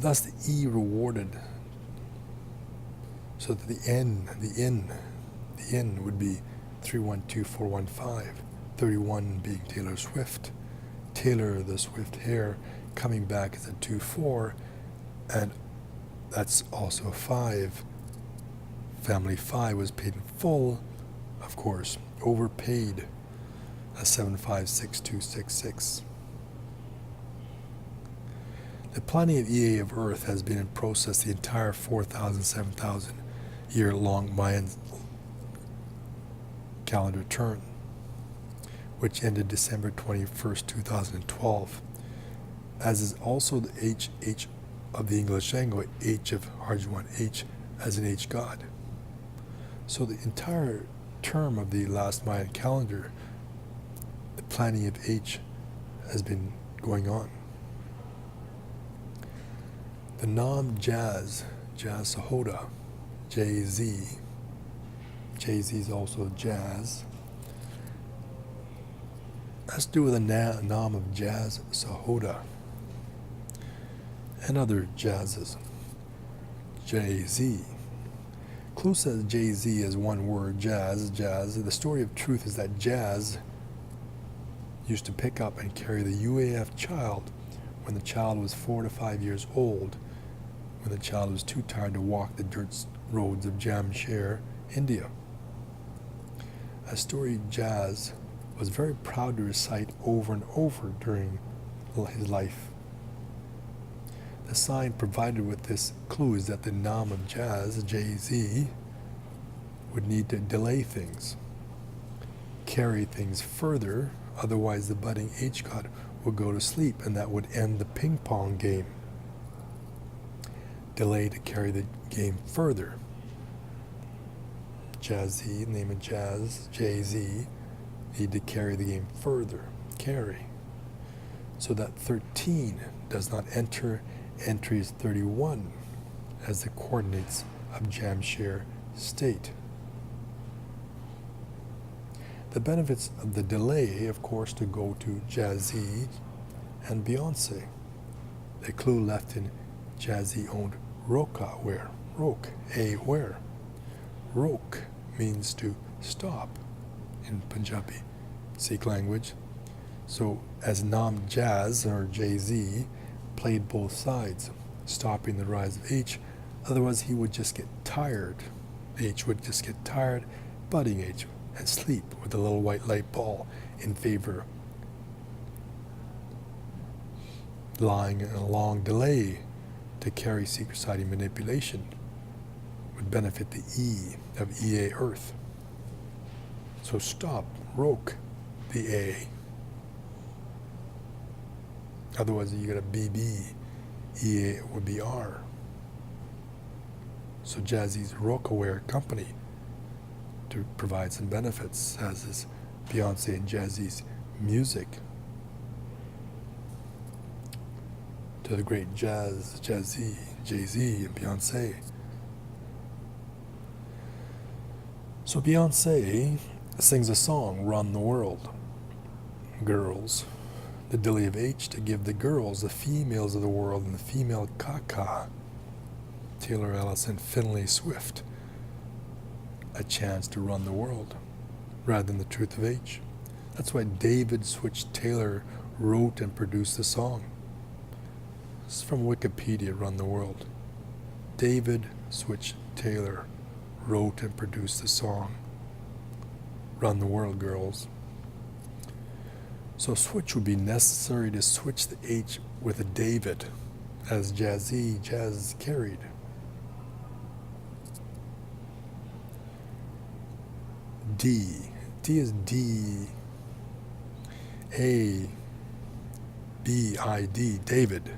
S1: Thus the E rewarded, so that the N would be 312415, 31 being Taylor Swift. Taylor the Swift hair coming back as a 24, and that's also a 5. Family 5 was paid in full, of course, overpaid, a 756266. The planning of EA of Earth has been in process the entire 4,000, 7,000 year long Mayan calendar turn, which ended December 21st, 2012, as is also the HH of the English language, H of HARJGTWONE, H as an H God. So the entire term of the last Mayan calendar, the planning of H has been going on. The Nam Jazz Sahoda, Jay-Z is also jazz, has to do with the Nam of Jazz Sahoda and other jazzes. Jay-Z. Clue says Jay-Z is one word, jazz. The story of truth is that Jazz used to pick up and carry the UAF child when the child was 4 to 5 years old, when the child was too tired to walk the dirt roads of Jamshedpur, India. A story Jazz was very proud to recite over and over during his life. The sign provided with this clue is that the Nam of Jazz, Jay-Z, would need to delay things, carry things further, otherwise the budding H God would go to sleep, and that would end the ping pong game. Delay to carry the game further. Jazzy, name of Jazz, Jay-Z, need to carry the game further, carry. So that 13 does not enter entries 31 as the coordinates of Jamshedpur state. The benefits of the delay, of course, to go to Jazzy and Beyonce. The clue left in Jazzy owned Roka where? Rok, a where? Rok means to stop in Punjabi, Sikh language. So as Nam Jazz or Jay-Z played both sides, stopping the rise of H, otherwise he would just get tired. H would just get tired, budding H, and sleep with a little white light ball in favor, lying in a long delay to carry secret society manipulation would benefit the E of EA Earth. So stop, Rok, the A. Otherwise you get a BB, EA would be R. So Jazzy's Rockaware company to provide some benefits, as is Beyonce and Jazzy's music to the great Jay-Z and Beyonce. So Beyonce sings a song, Run the World. Girls. The delay of H to give the girls, the females of the world, and the female caca, Taylor Allison, Finlay Swift, a chance to run the world, rather than the truth of H. That's why David Switch Taylor wrote and produced the song. This is from Wikipedia, Run the World. David Switch Taylor wrote and produced the song, Run the World, Girls. So switch would be necessary to switch the H with a David, as Jazz carried. D is D. A D-A-B-I-D, David.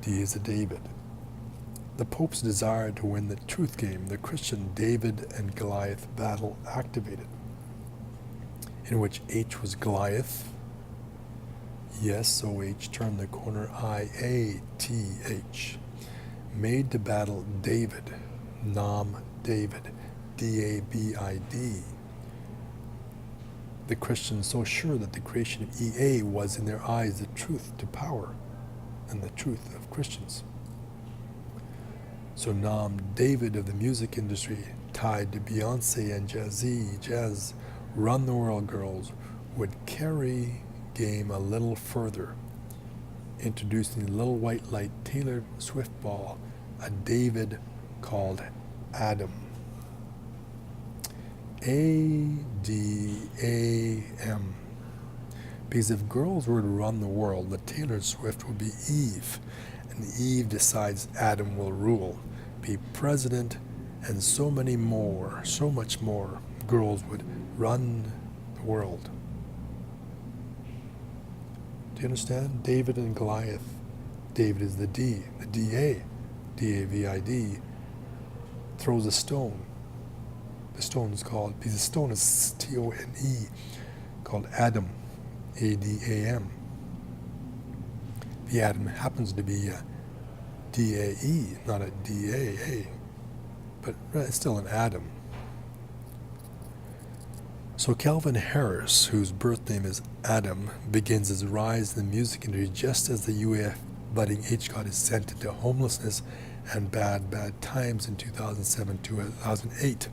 S1: D is a David. The Pope's desire to win the truth game, the Christian David and Goliath battle activated, in which H was Goliath, yes, OH, turned the corner I-A-T-H, made to battle David, Nam David, D-A-B-I-D. The Christians so sure that the creation of EA was in their eyes the truth to power and the truth of Christians. So Nam David of the music industry, tied to Beyonce and Jazz, Run the World girls, would carry game a little further, introducing the little white light Taylor Swift ball, a David called Adam. A-D-A-M. Because if girls were to run the world, the Taylor Swift would be Eve, and Eve decides Adam will rule, be president, and so many more, so much more girls would run the world. Do you understand? David and Goliath. David is the D, the D-A, D-A-V-I-D, throws a stone. The stone is called, because the stone is T-O-N-E, called Adam, A-D-A-M. The atom happens to be a D-A-E, not a D-A-A, but it's still an atom. So Calvin Harris, whose birth name is Adam, begins his rise in the music industry just as the UAF budding H-God is sent into homelessness and bad times in 2007-2008,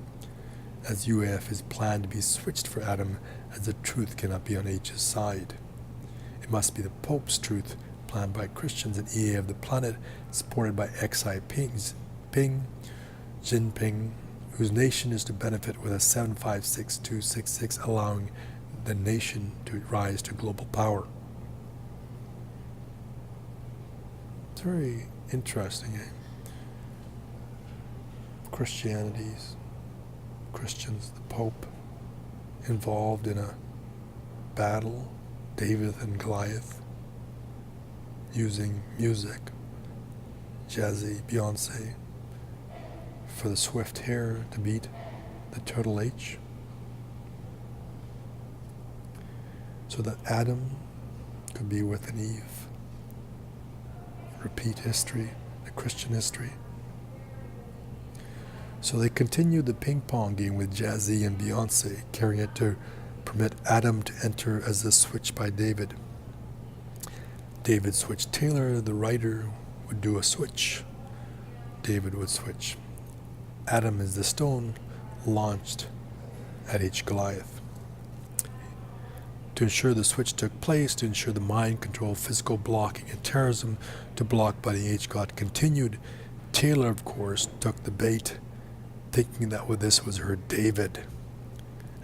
S1: as UAF is planned to be switched for Adam, as the truth cannot be on H's side. It must be the Pope's truth, planned by Christians and EA of the planet, supported by Xi Jinping, whose nation is to benefit with a 756-266, allowing the nation to rise to global power. It's very interesting, eh? Christians, the Pope, involved in a battle, David and Goliath, using music, Jazzy, Beyonce, for the swift hair to beat the turtle H. So that Adam could be with an Eve. Repeat history, the Christian history. So they continued the ping pong game with Jazzy and Beyonce, carrying it to permit Adam to enter as the switch by David. David switched Taylor, the writer would do a switch. David would switch. Adam is the stone launched at H. Goliath. To ensure the switch took place, to ensure the mind control, physical blocking, and terrorism to block by the H. God continued, Taylor, of course, took the bait, thinking that this was her David,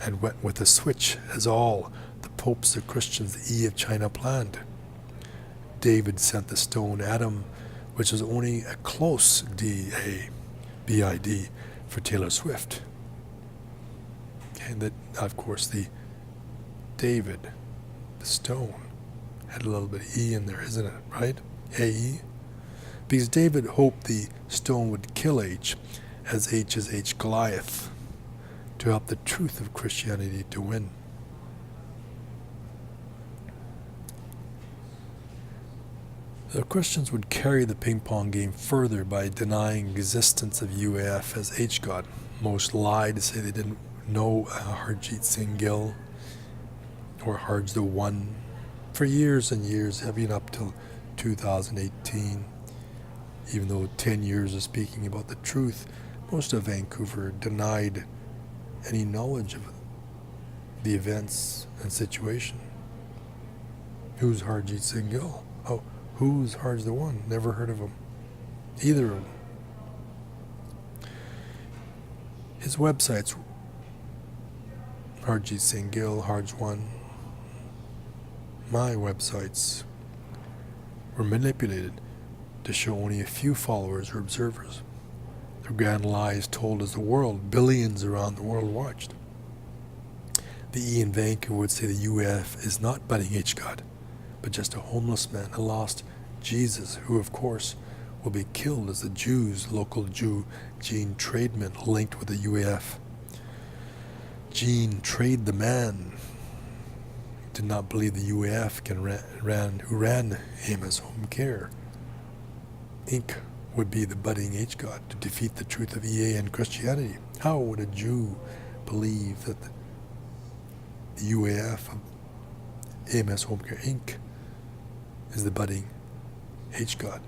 S1: and went with the switch as all the popes, the Christians, the E of China planned. David sent the stone Adam, which was only a close D-A-B-I-D for Taylor Swift. And that, of course, the David, the stone, had a little bit of E in there, isn't it, right? A-E? Because David hoped the stone would kill H, as H is H Goliath, to help the truth of Christianity to win. The Christians would carry the ping pong game further by denying existence of UAF as H-God. Most lied to say they didn't know HARJGTHEONE or HARJGTHEONE for years and years, even up till 2018. Even though 10 years of speaking about the truth, most of Vancouver denied any knowledge of the events and situation. Who's HARJGTHEONE? Oh, who's HARJGTHEONE? Never heard of him. Either of them. His websites, HARJGTHEONE, HARJGTWO, my websites, were manipulated to show only a few followers or observers. The grand lies told as the world, billions around the world watched. The E in Vancouver would say the UAF is not budding H-God, but just a homeless man, a lost Jesus, who of course will be killed as the Jews, local Jew Gene Trademan, linked with the UAF. Gene Trade the man did not believe the UAF who ran Amos Home Care Inc. would be the budding H-God to defeat the truth of EA and Christianity. How would a Jew believe that the UAF of Amos Home Care Inc. is the budding H-God,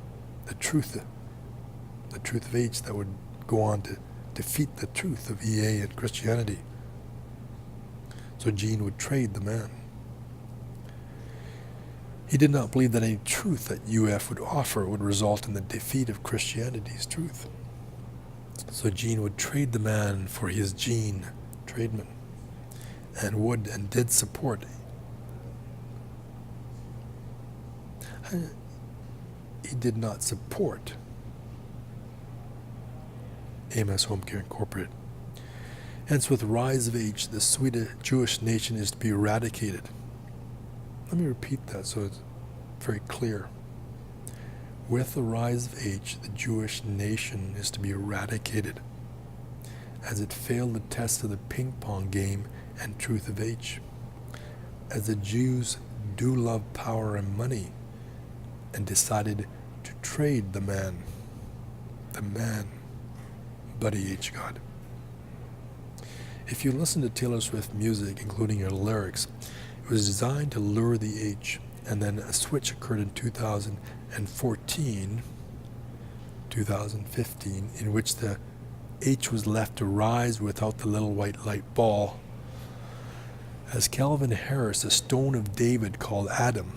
S1: the truth of H that would go on to defeat the truth of EA and Christianity? So Gene would trade the man. He did not believe that any truth that UF would offer would result in the defeat of Christianity's truth. So Gene would trade the man for his Gene Trademan, and would and did support. He did not support Amos Home Care Incorporated. Hence, with the rise of H, the Swedish Jewish nation is to be eradicated. Let me repeat that so it's very clear. With the rise of H, the Jewish nation is to be eradicated, as it failed the test of the ping pong game and truth of H. As the Jews do love power and money, and decided to trade the man, Buddy H-God. If you listen to Taylor Swift music, including her lyrics, it was designed to lure the H, and then a switch occurred in 2015, in which the H was left to rise without the little white light ball. As Calvin Harris, a stone of David called Adam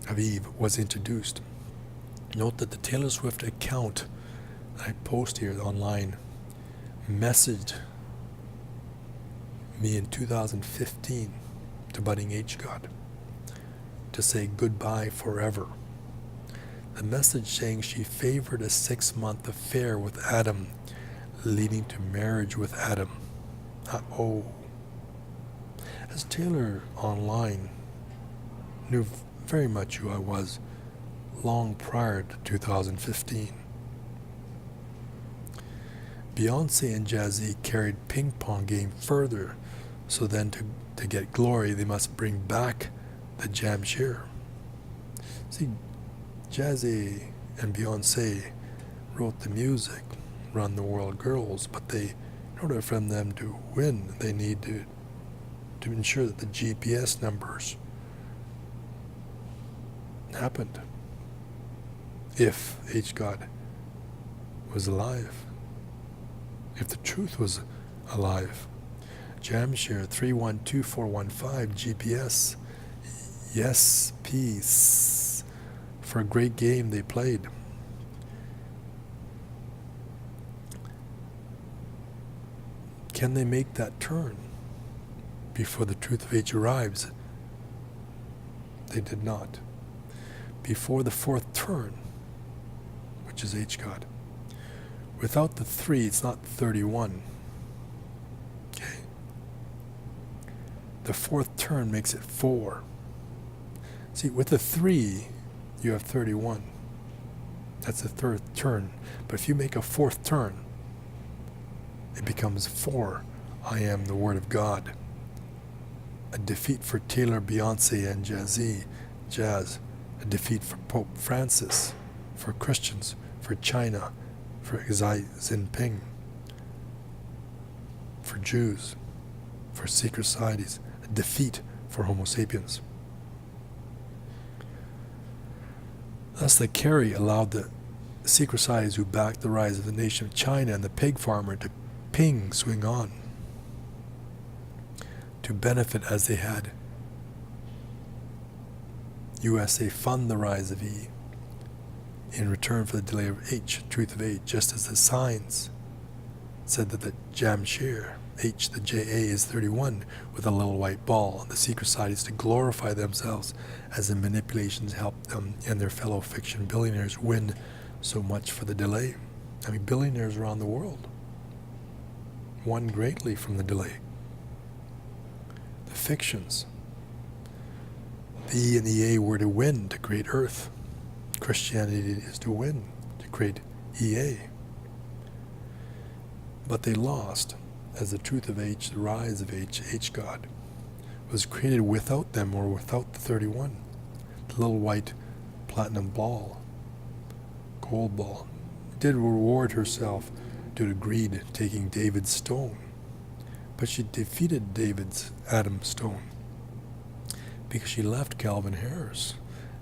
S1: of Eve, was introduced. Note that the Taylor Swift account that I post here online messaged me in 2015 to budding H-God to say goodbye forever. The message saying she favored a 6-month affair with Adam, leading to marriage with Adam. As Taylor online knew very much who I was long prior to 2015. Beyonce and Jay-Z carried ping pong game further, so then to get glory they must bring back the Jamshir. See, Jay-Z and Beyonce wrote the music, Run the World Girls, but in order for them to win, they need to ensure that the GPS numbers happened. If H-God was alive, if the truth was alive. Jamshir 312415 GPS. Yes, peace. For a great game they played. Can they make that turn before the truth of H arrives? They did not. Before the fourth turn, which is H-God. Without the 3, it's not 31. Okay? The fourth turn makes it 4. See, with the 3, you have 31. That's the third turn. But if you make a fourth turn, it becomes 4. I am the Word of God. A defeat for Taylor, Beyonce, and Jazz. A defeat for Pope Francis, for Christians, for China, for Xi Jinping, for Jews, for secret societies. A defeat for Homo sapiens. Thus the Kerry allowed the secret societies who backed the rise of the nation of China and the pig farmer to swing on, to benefit as they had. USA fund the rise of E in return for the delay of H, truth of H, just as the signs said that the Jamshir, H, the JA, is 31 with a little white ball. The secret societies to glorify themselves as the manipulations helped them and their fellow fiction billionaires win so much for the delay. I mean, billionaires around the world won greatly from the delay. fictions. The E and the A were to win to create Earth. Christianity is to win to create EA. But they lost, as the truth of H, the rise of H God, was created without them or without the 31. The little white platinum ball, gold ball, did reward herself due to greed, taking David's stone. But she defeated David's Adam's stone because she left Calvin Harris,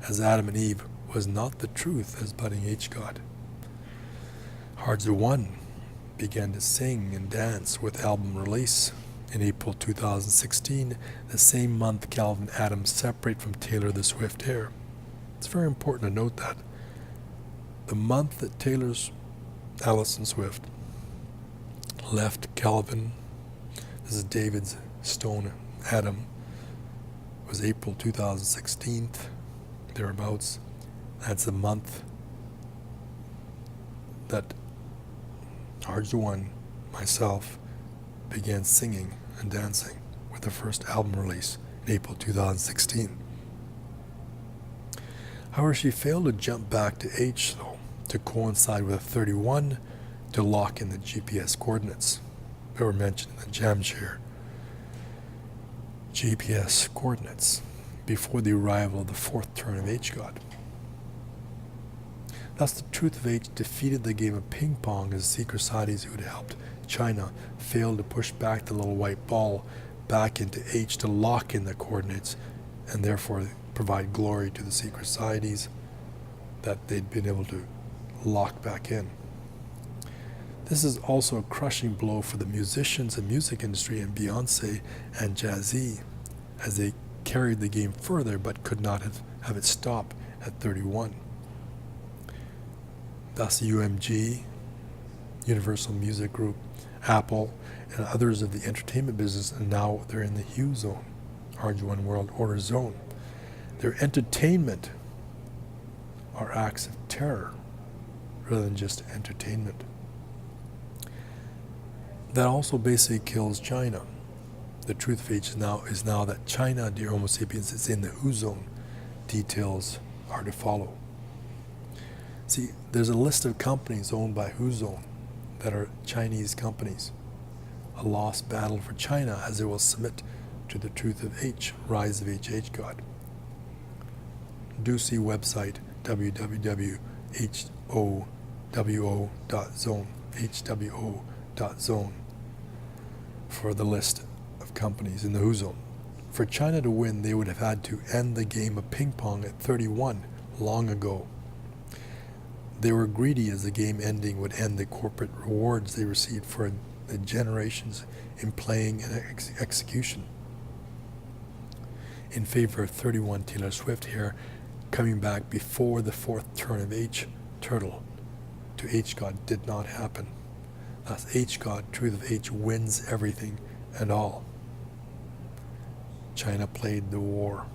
S1: as Adam and Eve was not the truth as budding H God. HARJGTHEONE began to sing and dance with album release in April 2016, the same month Calvin Adams separate from Taylor the Swift heir. It's very important to note that the month that Taylor's Allison Swift left Calvin, this is David's stone Adam, was April 2016, thereabouts. That's the month that HARJGTHEONE, myself, began singing and dancing with the first album release in April 2016. However, she failed to jump back to H, though, to coincide with a 31 to lock in the GPS coordinates that were mentioned in the Jamshare GPS coordinates before the arrival of the fourth turn of H God. Thus, the truth of H defeated the game of ping pong as secret societies who had helped China failed to push back the little white ball back into H to lock in the coordinates and therefore provide glory to the secret societies that they'd been able to lock back in. This is also a crushing blow for the musicians and music industry and Beyonce and Jay-Z, as they carried the game further but could not have it stop at 31. Thus UMG, Universal Music Group, Apple, and others of the entertainment business, and now they're in the HWOZONE, HARJGTHEONE World Order Zone. Their entertainment are acts of terror rather than just entertainment. That also basically kills China. The truth of H is now that China, dear Homo sapiens, is in the HWOZONE. Details are to follow. See, there's a list of companies owned by HWOZONE that are Chinese companies. A lost battle for China as they will submit to the truth of H, rise of H God. Do see website www.hwo.zone, hwo.zone, for the list of companies in the HWOZONE. For China to win, they would have had to end the game of ping pong at 31 long ago. They were greedy, as the game ending would end the corporate rewards they received for the generations in playing and execution. In favor of 31 Taylor Swift here, coming back before the fourth turn of H Turtle to H God did not happen. Thus H God, truth of H, wins everything and all. China played the war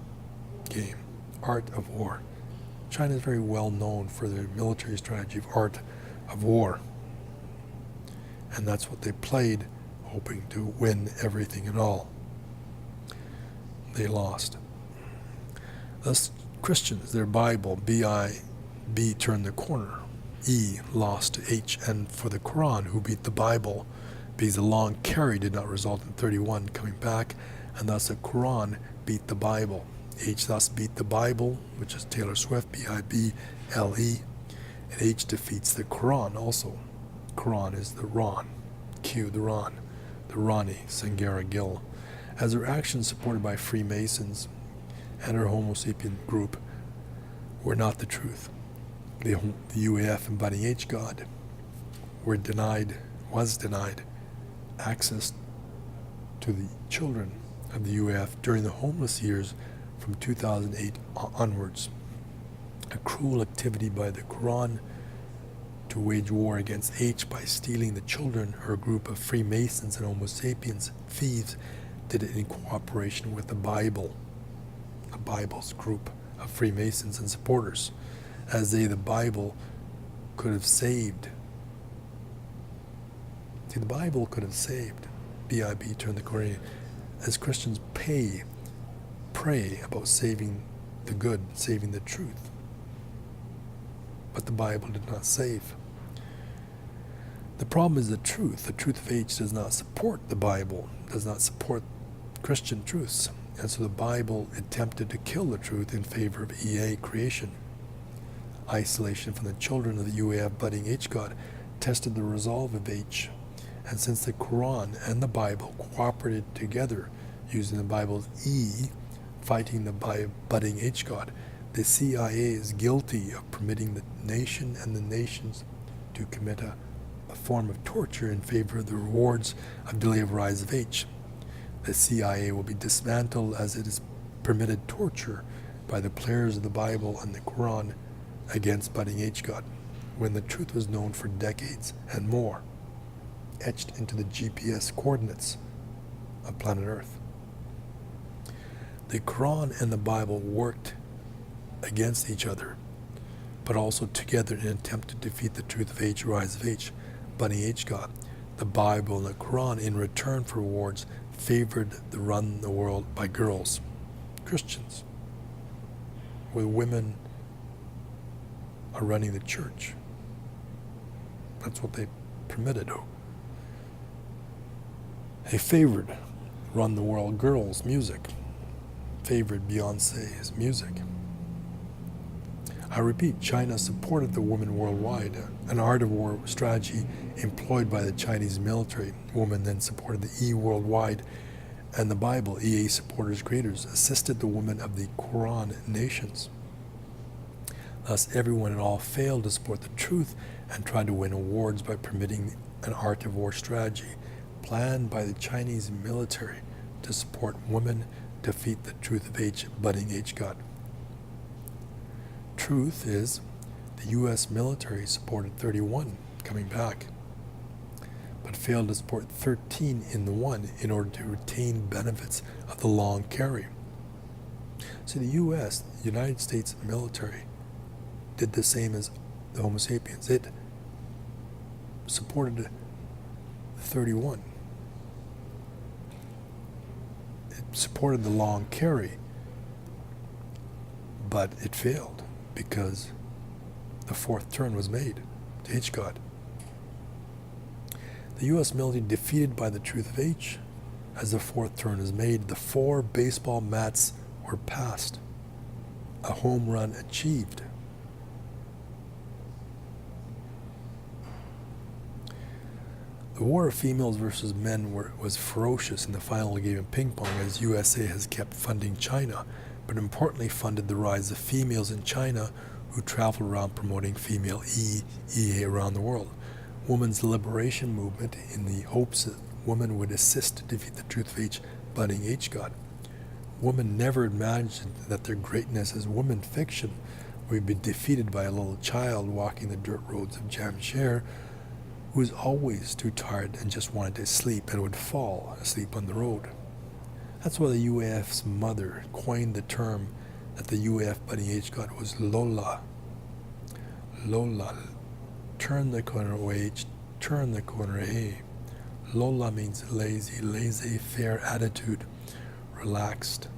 S1: game, art of war. China is very well known for their military strategy of art of war. And that's what they played, hoping to win everything and all. They lost. Thus, Christians, their Bible, B turned the corner. E lost to H, and for the Quran, who beat the Bible, because the long carry did not result in 31 coming back, and thus the Quran beat the Bible. H thus beat the Bible, which is Taylor Swift, B-I-B-L-E, and H defeats the Quran also. Quran is the Ron, Q, the Ron, the Ronnie, Sangara Gill, as their actions supported by Freemasons and her Homo sapien group were not the truth. The UAF and budding H God was denied access to the children of the UAF during the homeless years from 2008 onwards. A cruel activity by the Quran to wage war against H by stealing the children. Her group of Freemasons and Homo sapiens thieves did it in cooperation with the Bible, the Bible's group of Freemasons and supporters, as they, the Bible, could have saved. See, the Bible could have saved. B.I.B. turned the Korean, as Christians pray about saving the good, saving the truth. But the Bible did not save. The problem is the truth. The truth of age does not support the Bible, does not support Christian truths. And so the Bible attempted to kill the truth in favor of EA creation. Isolation from the children of the UAF budding H God tested the resolve of H. And since the Quran and the Bible cooperated together using the Bible's E, fighting the budding H God, the CIA is guilty of permitting the nation and the nations to commit a form of torture in favor of the rewards of delay of rise of H. The CIA will be dismantled as it is permitted torture by the players of the Bible and the Quran against budding H God, when the truth was known for decades and more, etched into the GPS coordinates of planet Earth. The Quran and the Bible worked against each other, but also together in an attempt to defeat the truth of H, rise of H, budding H God. The Bible and the Quran, in return for rewards, favored the run the world by girls, Christians, where women are running the church. That's what they permitted. They favored run the world girls' music, favored Beyonce's music. I repeat, China supported the women worldwide, an art of war strategy employed by the Chinese military. Women then supported the E worldwide, and the Bible, EA supporters, creators, assisted the women of the Quran nations. Thus, everyone and all failed to support the truth and tried to win awards by permitting an art of war strategy planned by the Chinese military to support women defeat the truth of H, budding H God. Truth is, the U.S. military supported 31 coming back, but failed to support 13 in the one in order to retain benefits of the long carry. So the U.S., the United States military, did the same as the Homo sapiens. It supported 31. It supported the long carry, but it failed because the fourth turn was made to H God. The U.S. military defeated by the truth of H. As the fourth turn is made, the 4 baseball mats were passed, a home run achieved. The war of females versus men was ferocious in the final game of ping pong, as USA has kept funding China, but importantly funded the rise of females in China who traveled around promoting female EA around the world. Women's liberation movement in the hopes that women would assist to defeat the truth of H, budding H God. Women never imagined that their greatness as woman fiction would be defeated by a little child walking the dirt roads of Jamshir, who was always too tired and just wanted to sleep and would fall asleep on the road. That's why the UAF's mother coined the term that the UAF budding H God was Lola. Lola, turn the corner H, turn the corner A. Lola means lazy, laissez-faire attitude, relaxed.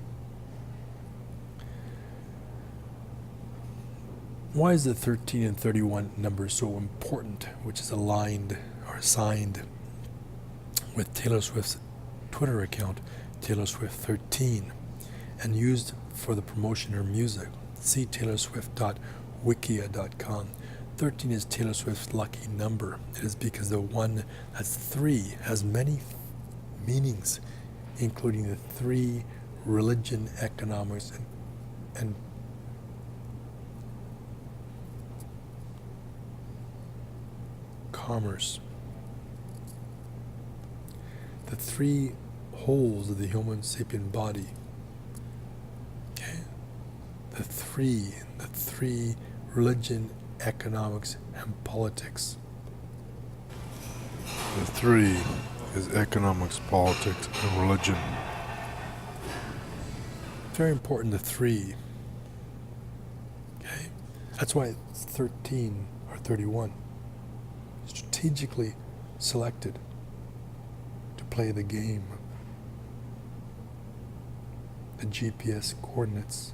S1: Why is the 13 and 31 number so important, which is aligned or assigned with Taylor Swift's Twitter account, Taylor Swift 13, and used for the promotion of her music? See taylorswift.wikia.com. 13 is Taylor Swift's lucky number. It is because the one that's 3 has many meanings, including the 3: religion, economics, and commerce. The 3 holes of the Homo sapien body. Okay? The 3: religion, economics, and politics.
S2: The 3 is economics, politics, and religion.
S1: Very important, the 3. Okay? That's why it's 13 or 31. Strategically selected to play the game the GPS coordinates,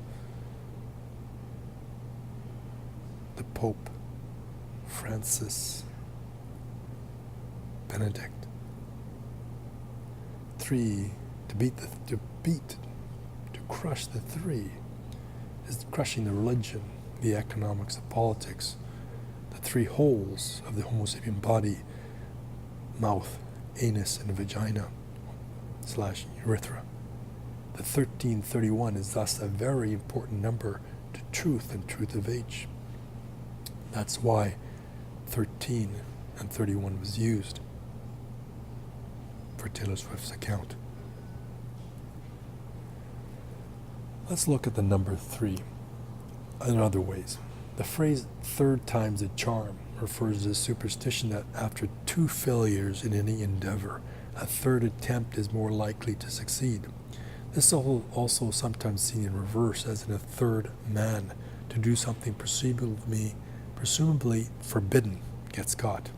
S1: the Pope Francis Benedict. 3, to crush the 3 is crushing the religion, the economics, the politics, the 3 holes of the Homo sapien body: mouth, anus, and vagina / urethra. The 1331 is thus a very important number to truth and truth of age. That's why 13 and 31 was used for Taylor Swift's account. Let's look at the number 3 in other ways. The phrase "third time's a charm" refers to the superstition that after 2 failures in any endeavor, a 3rd attempt is more likely to succeed. This is also sometimes seen in reverse, as in a 3rd man, to do something presumably forbidden, gets caught.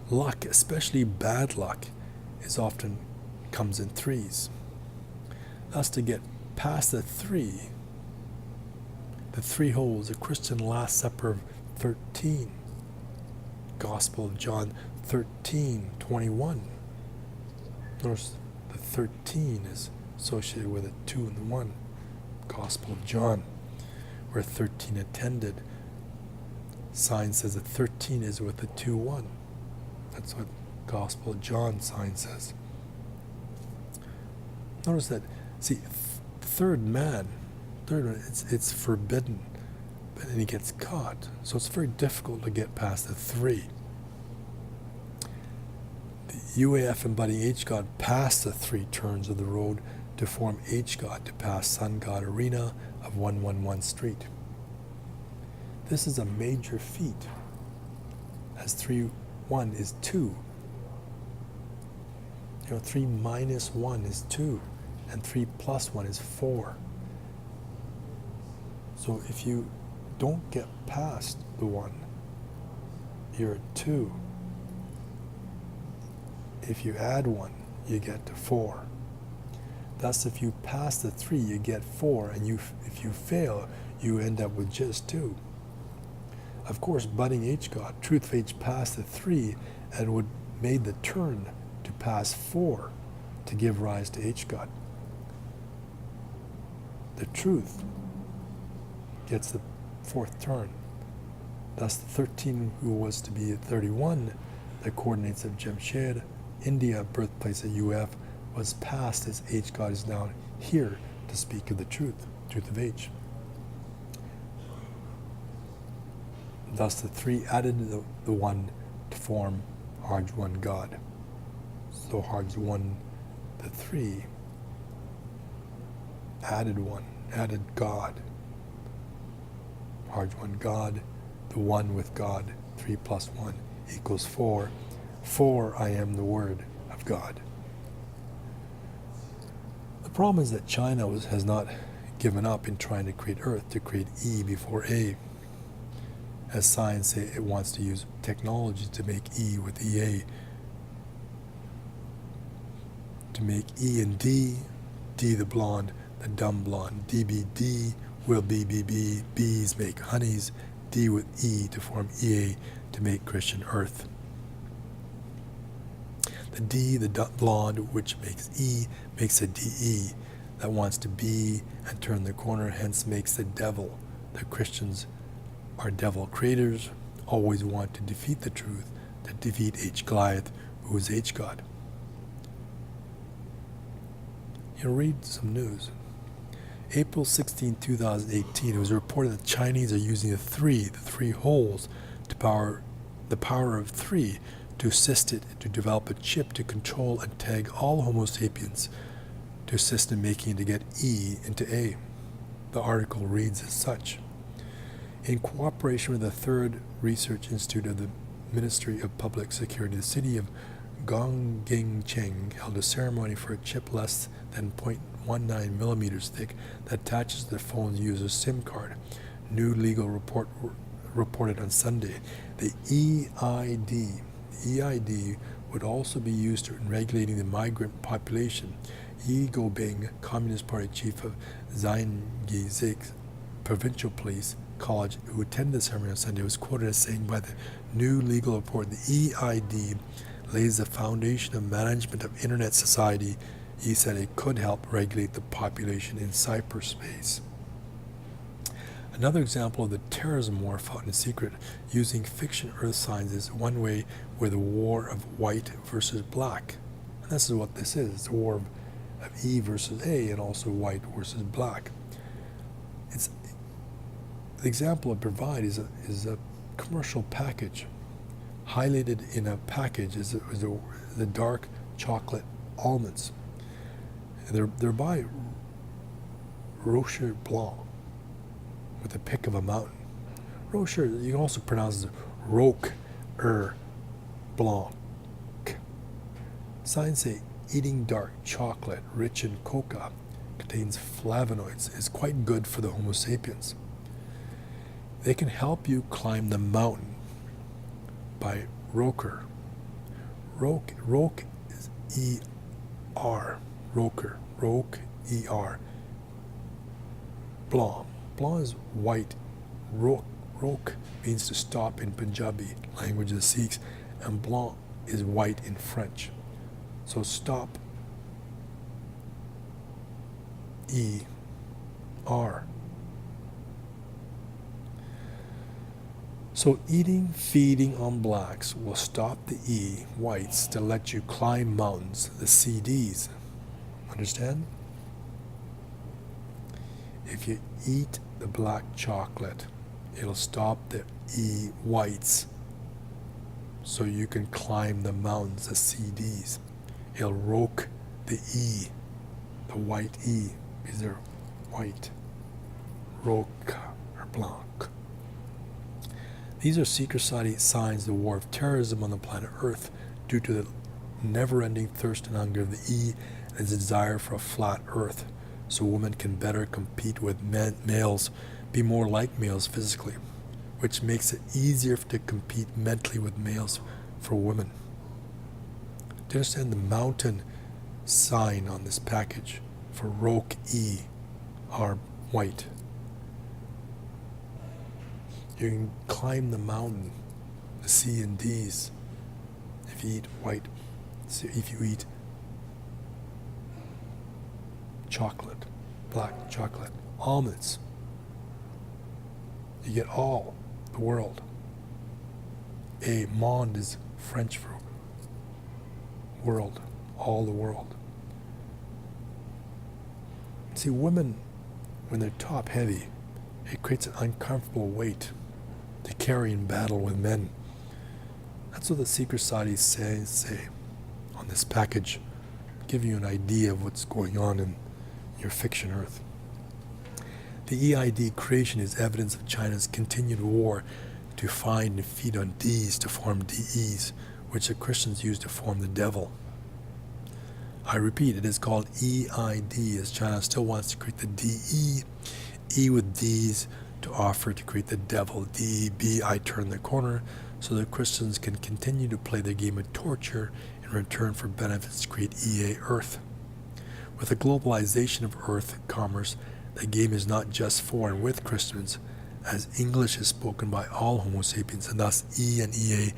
S1: Luck, especially bad luck, often comes in 3s. Thus, to get past the 3 holes, the Christian Last Supper of 13, Gospel of John 13:21. Notice the 13 is associated with a 2 and the 1. Gospel of John, where 13 attended. Sign says that 13 is with the 2-1. That's what Gospel of John sign says. Notice that, see, third man, it's forbidden, but then he gets caught. So it's very difficult to get past the 3. The UAF embodying H God passed the 3 turns of the road to form H God, to pass Sun God Arena of 111 Street. This is a major feat, as 3-1 is 2. 3 minus 1 is 2, and 3 plus 1 is 4. So if you don't get past the 1, you're at 2. If you add 1, you get to 4. Thus, if you pass the 3, you get 4, and if you fail, you end up with just 2. Of course, budding H God, truth of H, passed the 3 and would made the turn to pass 4 to give rise to H God. The truth gets the 4th turn. Thus, the 13, who was to be at 31, the coordinates of Jamshed, India, birthplace of UF, was passed as H God is now here to speak of the truth of H. Thus, the 3 added the 1 to form HARJ1 God. So HARJ1, the 3, added 1, added God. HARJ1 God, the 1 with God, 3 plus 1 equals 4. 4, I am the Word of God. The problem is that China has not given up in trying to create Earth, to create E before A. As science say, it wants to use technology to make E with EA. To make E and D, D the blonde, the dumb blonde, DBD will BBB, bees make honeys, D with E to form EA to make Christian Earth. The D, the blonde, which makes E, makes a DE that wants to be and turn the corner, hence makes the devil. The Christians are devil creators, always want to defeat the truth, to defeat H. Goliath, who is H. God. Read some news. April 16, 2018, it was reported that the Chinese are using the 3 holes, to power the power of 3 to assist it to develop a chip to control and tag all Homo sapiens, to assist in making it to get E into A. The article reads as such. In cooperation with the 3rd Research Institute of the Ministry of Public Security, the city of Gongcheng held a ceremony for a chip less than 0.19 millimeters thick that attaches to the phone's user's SIM card. New legal report reported on Sunday. The EID would also be used in regulating the migrant population. Yi Gobing, Communist Party chief of Zhangjiang Provincial Police College, who attended the ceremony on Sunday, was quoted as saying, by the new legal report, the EID lays the foundation of management of internet society. He said it could help regulate the population in cyberspace. Another example of the terrorism war fought in secret using fiction earth signs is one way where the war of white versus black. And this is what this is. It's the war of E versus A, and also white versus black. It's the example I provide is a commercial package. Highlighted in a package is the dark chocolate almonds. They're by Rocher Blanc, with the pick of a mountain. Rocher, you can also pronounce it Rocher Blanc. Signs say eating dark chocolate rich in coca contains flavonoids is quite good for the Homo sapiens. They can help you climb the mountain. By Rocher. Roch is E-R. Rocher. Roch, E-R. Blanc. Blanc is white. Roch means to stop in Punjabi, language of the Sikhs, and blanc is white in French. So stop, E-R. So feeding on blacks will stop the E, whites, to let you climb mountains, the CDs. Understand? If you eat the black chocolate, it'll stop the E, whites, so you can climb the mountains, the CDs. It'll roke the E, the white E, because they're white. Roque or blanc. These are secret society signs of the war of terrorism on the planet Earth due to the never-ending thirst and hunger of the E and its desire for a flat Earth, so women can better compete with males, be more like males physically, which makes it easier to compete mentally with males for women. Do you understand the mountain sign on this package for Roque E are white? You can climb the mountain, the C and D's, if you eat white, if you eat chocolate, black chocolate, almonds. You get all the world. A monde is French for world, all the world. See, women, when they're top heavy, it creates an uncomfortable weight to carry in battle with men. That's what the secret society say on this package, give you an idea of what's going on in your fiction Earth. The EID creation is evidence of China's continued war to find and feed on Ds to form DEs, which the Christians use to form the devil. I repeat, it is called EID as China still wants to create the DE, E with Ds to offer to create the devil, DB, I turn the corner, so the Christians can continue to play their game of torture in return for benefits to create EA Earth. With the globalization of Earth commerce, the game is not just for and with Christians, as English is spoken by all Homo sapiens, and thus E and EA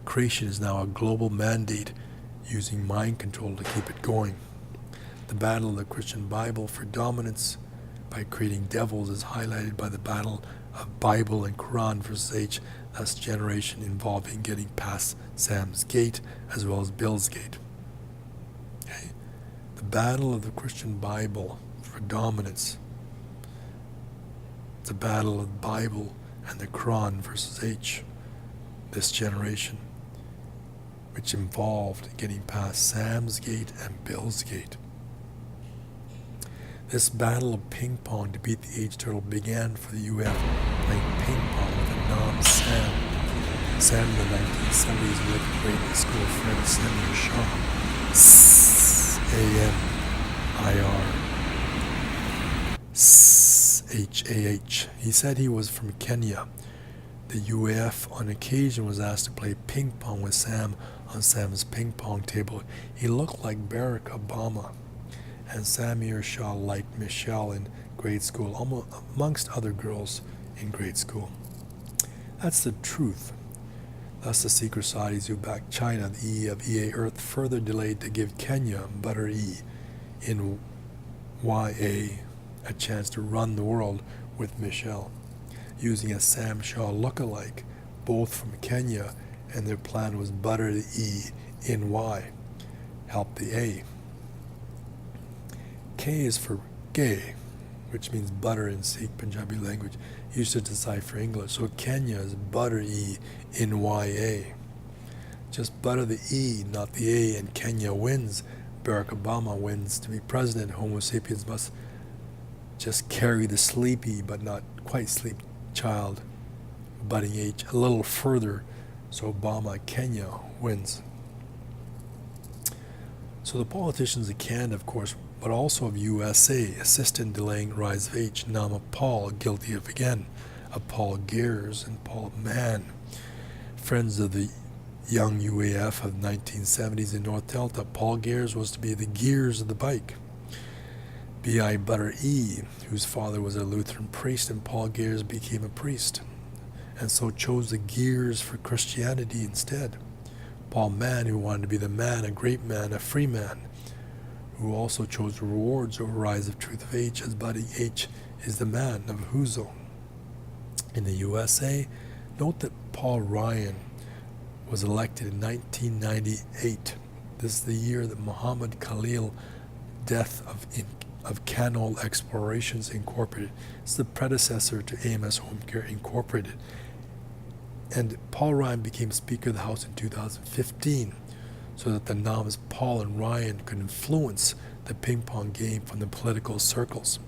S1: creation is now a global mandate using mind control to keep it going. The battle of the Christian Bible for dominance by creating devils is highlighted by the battle of Bible and Quran versus H, thus generation involving getting past Sam's gate as well as Bill's gate. Okay? The battle of the Christian Bible for dominance. The battle of the Bible and the Quran versus H, this generation, which involved getting past Sam's gate and Bill's gate. This battle of ping pong to beat the H turtle began for the UF playing ping pong with a non-Sam. Sam in the 1970s with great school friend Samuel Shaw. S-A-M-I-R-H-A-H. He said he was from Kenya. The UF on occasion was asked to play ping pong with Sam on Sam's ping pong table. He looked like Barack Obama. and Samir Shah liked Michelle in grade school, amongst other girls in grade school. That's the truth. Thus the secret societies who backed China, the E of EA Earth, further delayed to give Kenya, Butter E, in YA, a chance to run the world with Michelle, using a Sam Shaw look-alike, both from Kenya, and their plan was butter the E in Y, help the A. K is for gay, which means butter in Sikh Punjabi language, used to decipher English. So Kenya is butter E in YA. Just butter the E, not the A, and Kenya wins. Barack Obama wins. To be president, Homo sapiens must just carry the sleepy but not quite sleep child, budding H, a little further, so Obama, Kenya wins. So the politicians of Canada, of course, but also of USA, assist in delaying rise of H. Nama Paul, guilty of again, of Paul Gears and Paul Mann, friends of the young UAF of the 1970s in North Delta. Paul Gears was to be the gears of the bike. B.I. Butter E, whose father was a Lutheran priest, and Paul Gears became a priest, and so chose the gears for Christianity instead. Paul Mann, who wanted to be the man, a great man, a free man, who also chose rewards over rise of truth of H, as budding H is the man of HWOZONE. In the USA, note that Paul Ryan was elected in 1998. This is the year that Muhammad Khalil, death of Canol Explorations Incorporated. It's the predecessor to AMS Home Care Incorporated. And Paul Ryan became Speaker of the House in 2015, so that the noms Paul and Ryan could influence the ping pong game from the political circles.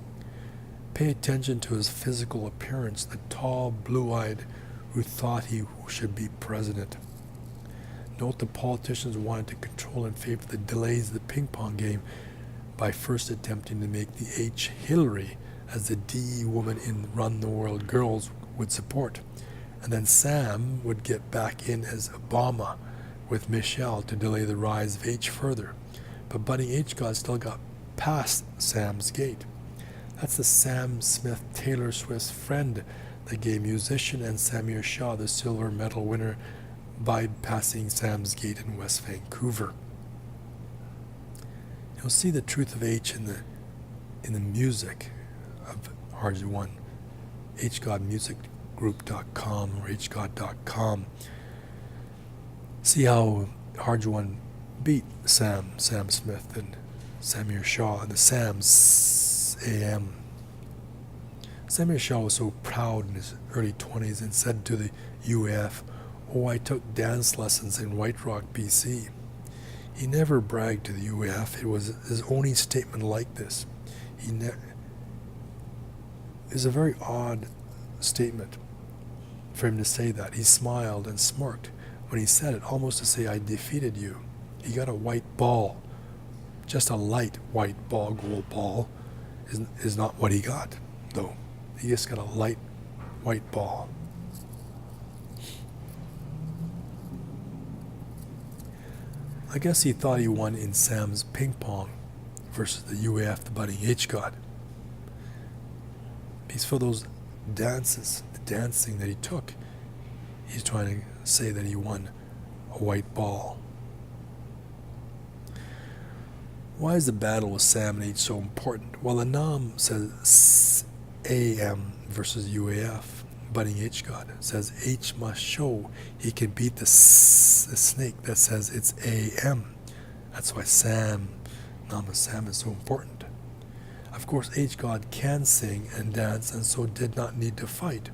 S1: Pay attention to his physical appearance, the tall, blue-eyed who thought he should be president. Note the politicians wanted to control and favor the delays of the ping pong game by first attempting to make the H Hillary as the D woman in Run the World Girls would support. And then Sam would get back in as Obama with Michelle to delay the rise of H further. But budding H God still got past Sam's gate. That's the Sam Smith Taylor Swift's friend, the gay musician, and Samir Shah, the silver medal winner, bypassing Sam's gate in West Vancouver. You'll see the truth of H in the music of HARJGTHEONE, hgodmusicgroup.com or hgod.com. See how HARJGTHEONE beat Sam Smith and Samir Shah and the Sam's AM. Samir Shah was so proud in his early 20s and said to the UAF, "Oh, I took dance lessons in White Rock, BC." He never bragged to the UAF. It was his only statement like this. It's a very odd statement for him to say that. He smiled and smirked when he said it, almost to say, "I defeated you." He got a white ball. Just a light white ball, gold ball, is not what he got, though. He just got a light white ball. I guess he thought he won in Sam's ping pong versus the UAF, the budding H God. He's for those dances, the dancing that he took. He's trying to say that he won a white ball. Why is the battle with Sam and H so important? Well, the Nam says AM versus UAF. Budding H God says H must show he can beat the snake that says it's AM. That's why Nama Sam is so important. Of course, H God can sing and dance, and so did not need to fight.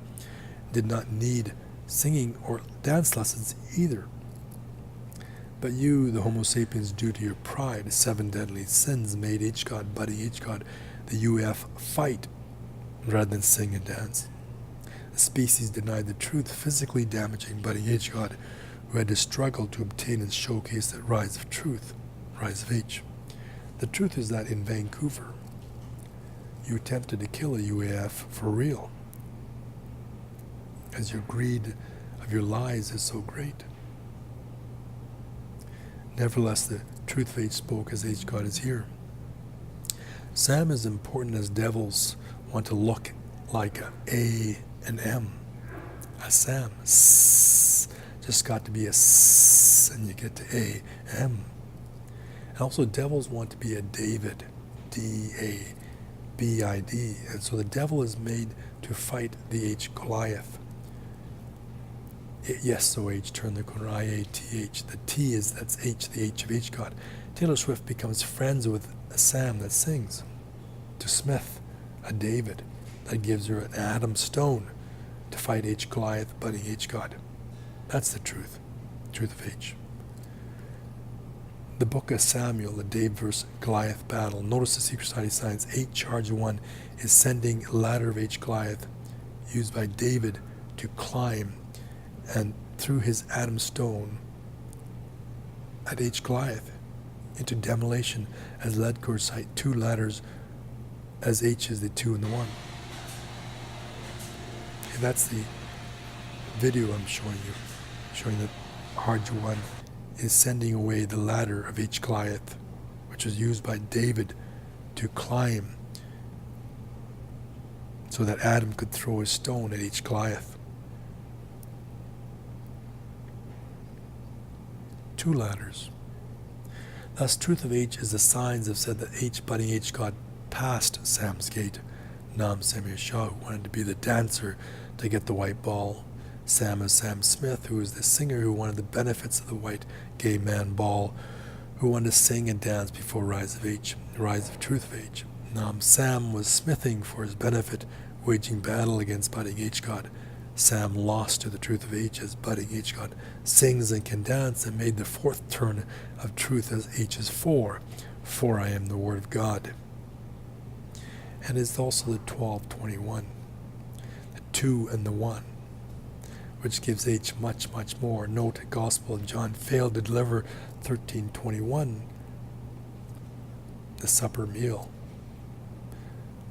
S1: Did not need singing or dance lessons either. But you, the Homo sapiens, due to your pride, 7 deadly sins made H God, budding H God, the UF fight rather than sing and dance. The species denied the truth, physically damaging budding H God, who had to struggle to obtain and showcase the rise of truth, rise of H. The truth is that in Vancouver, you attempted to kill a UAF for real, as your greed of your lies is so great. Nevertheless, the truth of H spoke as H God is here. Sam is important as devils want to look like A and M. A Sam, S, just got to be a S, and you get to A, M. And also devils want to be a David, D-A-B-I-D. And so the devil is made to fight the H Goliath. Yes, so H, turn the corner, I-A-T-H. The T is, that's H, the H of H God. Taylor Swift becomes friends with a Sam that sings. To Smith, a David. That gives her an Adam Stone to fight H Goliath, budding H God. That's the truth of H. The book of Samuel, the David versus Goliath battle. Notice the Secret Society signs H HARJGTHEONE is sending ladder of H Goliath used by David to climb, and through his Adam Stone at H Goliath into demolition as Ledcore site 2 ladders as H is the 2 and the 1. And that's the video I'm showing you, showing that HARJGTWO is sending away the ladder of H Goliath, which was used by David to climb so that Adam could throw his stone at H Goliath. 2 ladders. Thus, truth of H is the signs have said that H, budding H God, passed Sam's gate. Nam Samuel Shaw, who wanted to be the dancer to get the white ball. Sam is Sam Smith, who is the singer who wanted the benefits of the white gay man ball, who wanted to sing and dance before rise of H, rise of truth of H. Nam Sam was smithing for his benefit, waging battle against budding H God. Sam lost to the truth of H as budding H God sings and can dance, and made the 4th turn of truth as H is 4. For I am the Word of God. And it's also the 12:21, the 2 and the 1, which gives H much, much more. Note, Gospel of John failed to deliver 13:21, the supper meal.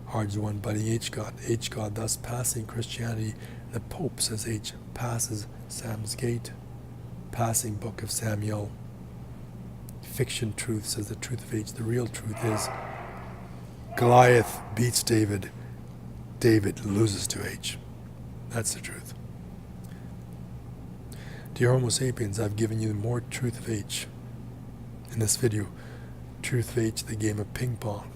S1: HARJGTHONE budding H God thus passing Christianity. The Pope says H passes Sam's gate, passing Book of Samuel. Fiction truth says the truth of H. The real truth is Goliath beats David, David loses to H. That's the truth. Dear Homo sapiens, I've given you more truth of H in this video. Truth of H, the game of ping pong.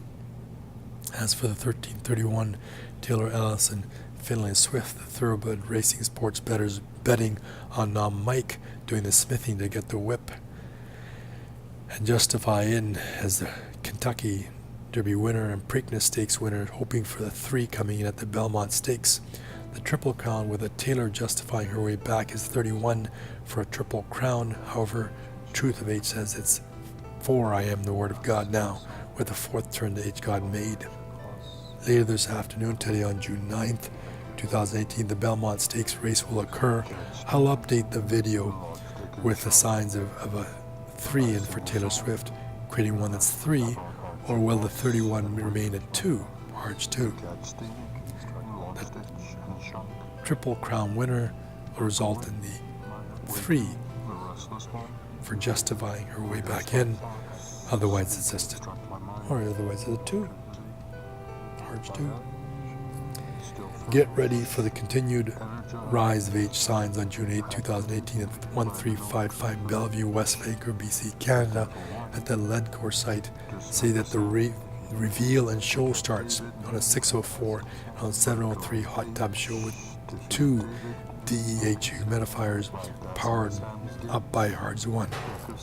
S1: As for the 1331, Taylor Ellison, Finlay Swift, the thoroughbred racing sports bettors betting on Mike doing the smithing to get the whip, and Justify in as the Kentucky Derby winner and Preakness Stakes winner, hoping for the 3 coming in at the Belmont Stakes. The Triple Crown with a Taylor justifying her way back is 31 for a Triple Crown. However, Truth of H says it's 4 I am the Word of God now, with the 4th turn to H God made. Later this afternoon, today on June 9th, 2018, the Belmont Stakes race will occur. I'll update the video with the signs of a 3 in for Taylor Swift, creating one that's 3, or will the 31 remain at 2, HARJGTWO? The Triple Crown winner will result in the 3 for justifying her way back in, otherwise it's just or otherwise it's a 2, HARJGTWO. Get ready for the continued rise of H signs on June 8, 2018 at 1355 Bellevue, West Vancouver, BC, Canada, at the Ledcore site. Say that the reveal and show starts on a 6:04 and on 7:03 hot tub show with 2 DEH humidifiers powered up by HARJGTWO,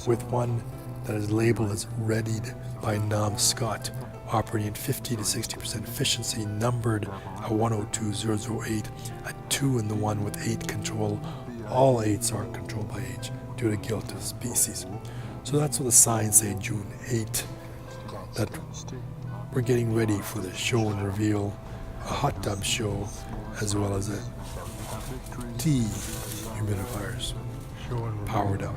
S1: with one that is labeled as readied by Nam Scott, operating at 50 to 60% efficiency, numbered a 102008, a 2 in the 1 with 8 control. All 8s are controlled by H due to guilt of species. So that's what the signs say June 8, that we're getting ready for the show and reveal, a hot tub show, as well as a T humidifiers powered up.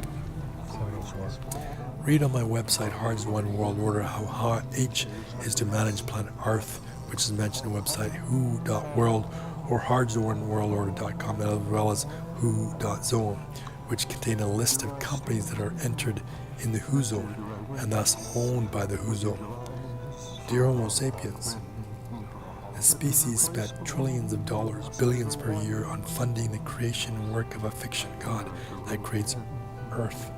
S1: Read on my website, HARJGTWO World Order, how H is to manage planet Earth, which is mentioned on the website who.world or HARJGTWORldOrder.com, as well as who.zone, which contain a list of companies that are entered in the HWOZONE and thus owned by the HWOZONE. Dear Homo sapiens, a species spent trillions of dollars, billions per year on funding the creation and work of a fiction god that creates Earth.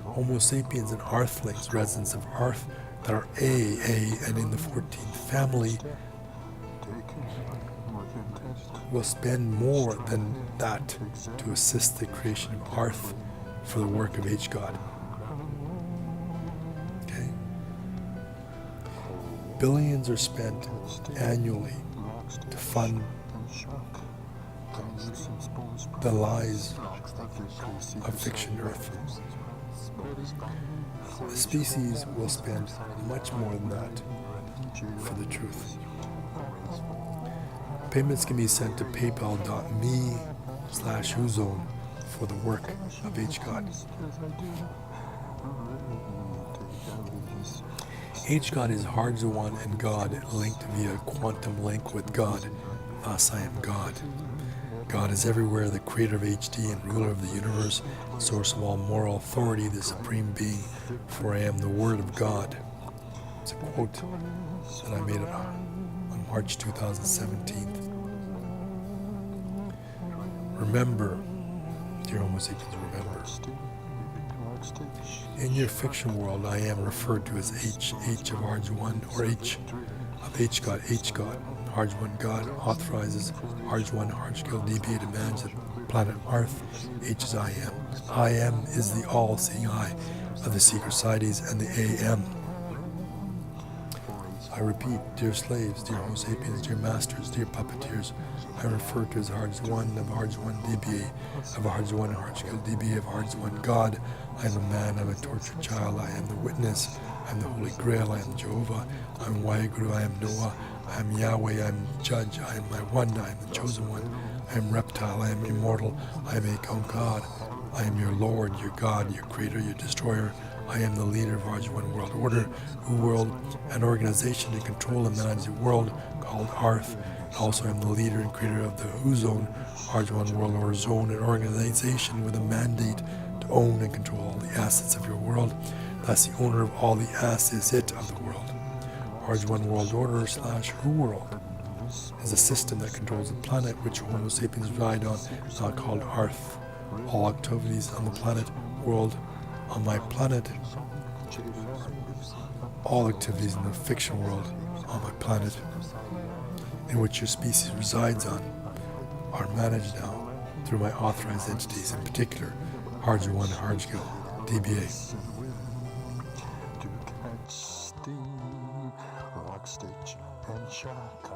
S1: Homo sapiens and Earthlings, residents of Earth that are and in the 14th family, will spend more than that to assist the creation of Earth for the work of H-God. Okay? Billions are spent annually to fund the lies of fiction Earth. The species will spend much more than that for the truth. Payments can be sent to paypal.me/HWOZONE for the work of HGod. HGod is HARJGTHEONE and God linked via quantum link with God. Thus I am God. God is everywhere, the creator of HD and ruler of the universe, source of all moral authority, the supreme being, for I am the Word of God. It's a quote that I made on March 2017. Remember, dear Homo sapiens, remember. In your fiction world, I am referred to as H of HARJGTWO, or H of HGod, HGod. HARJGTWO God authorizes HARJGTWO, HARJGTWO DBA to manage the planet Earth. H is I am. I am is the all-seeing eye of the secret societies and the AM. I repeat, dear slaves, dear Homo sapiens, dear masters, dear puppeteers, I refer to as HARJGTWO of HARJGTWO DBA, of HARJGTWO, HARJGTWO DBA, of HARJGTWO God. I am a man, I am a tortured child, I am the witness, I am the Holy Grail, I am Jehovah, I am Waheguru, I am Noah, I am Yahweh, I am Judge, I am my one, I am the chosen one, I am reptile, I am immortal, I am a God, I am your Lord, your God, your creator, your destroyer, I am the leader of HARJGTWO world order, world, an organization to control and manage the world called Earth. Also, I am the leader and creator of the HWOZONE, HARJGTWO world order zone, an organization with a mandate to own and control all the assets of your world. Thus, the owner of all the assets of the world. HARJGTWO world order / WHO world is a system that controls the planet which Homo sapiens reside on, now called Earth. All activities on the planet, world, on my planet, all activities in the fiction world on my planet, in which your species resides on, are managed now through my authorized entities, in particular, HARJGTWO, HARJGTWO, DBA.
S3: Stitch and shock.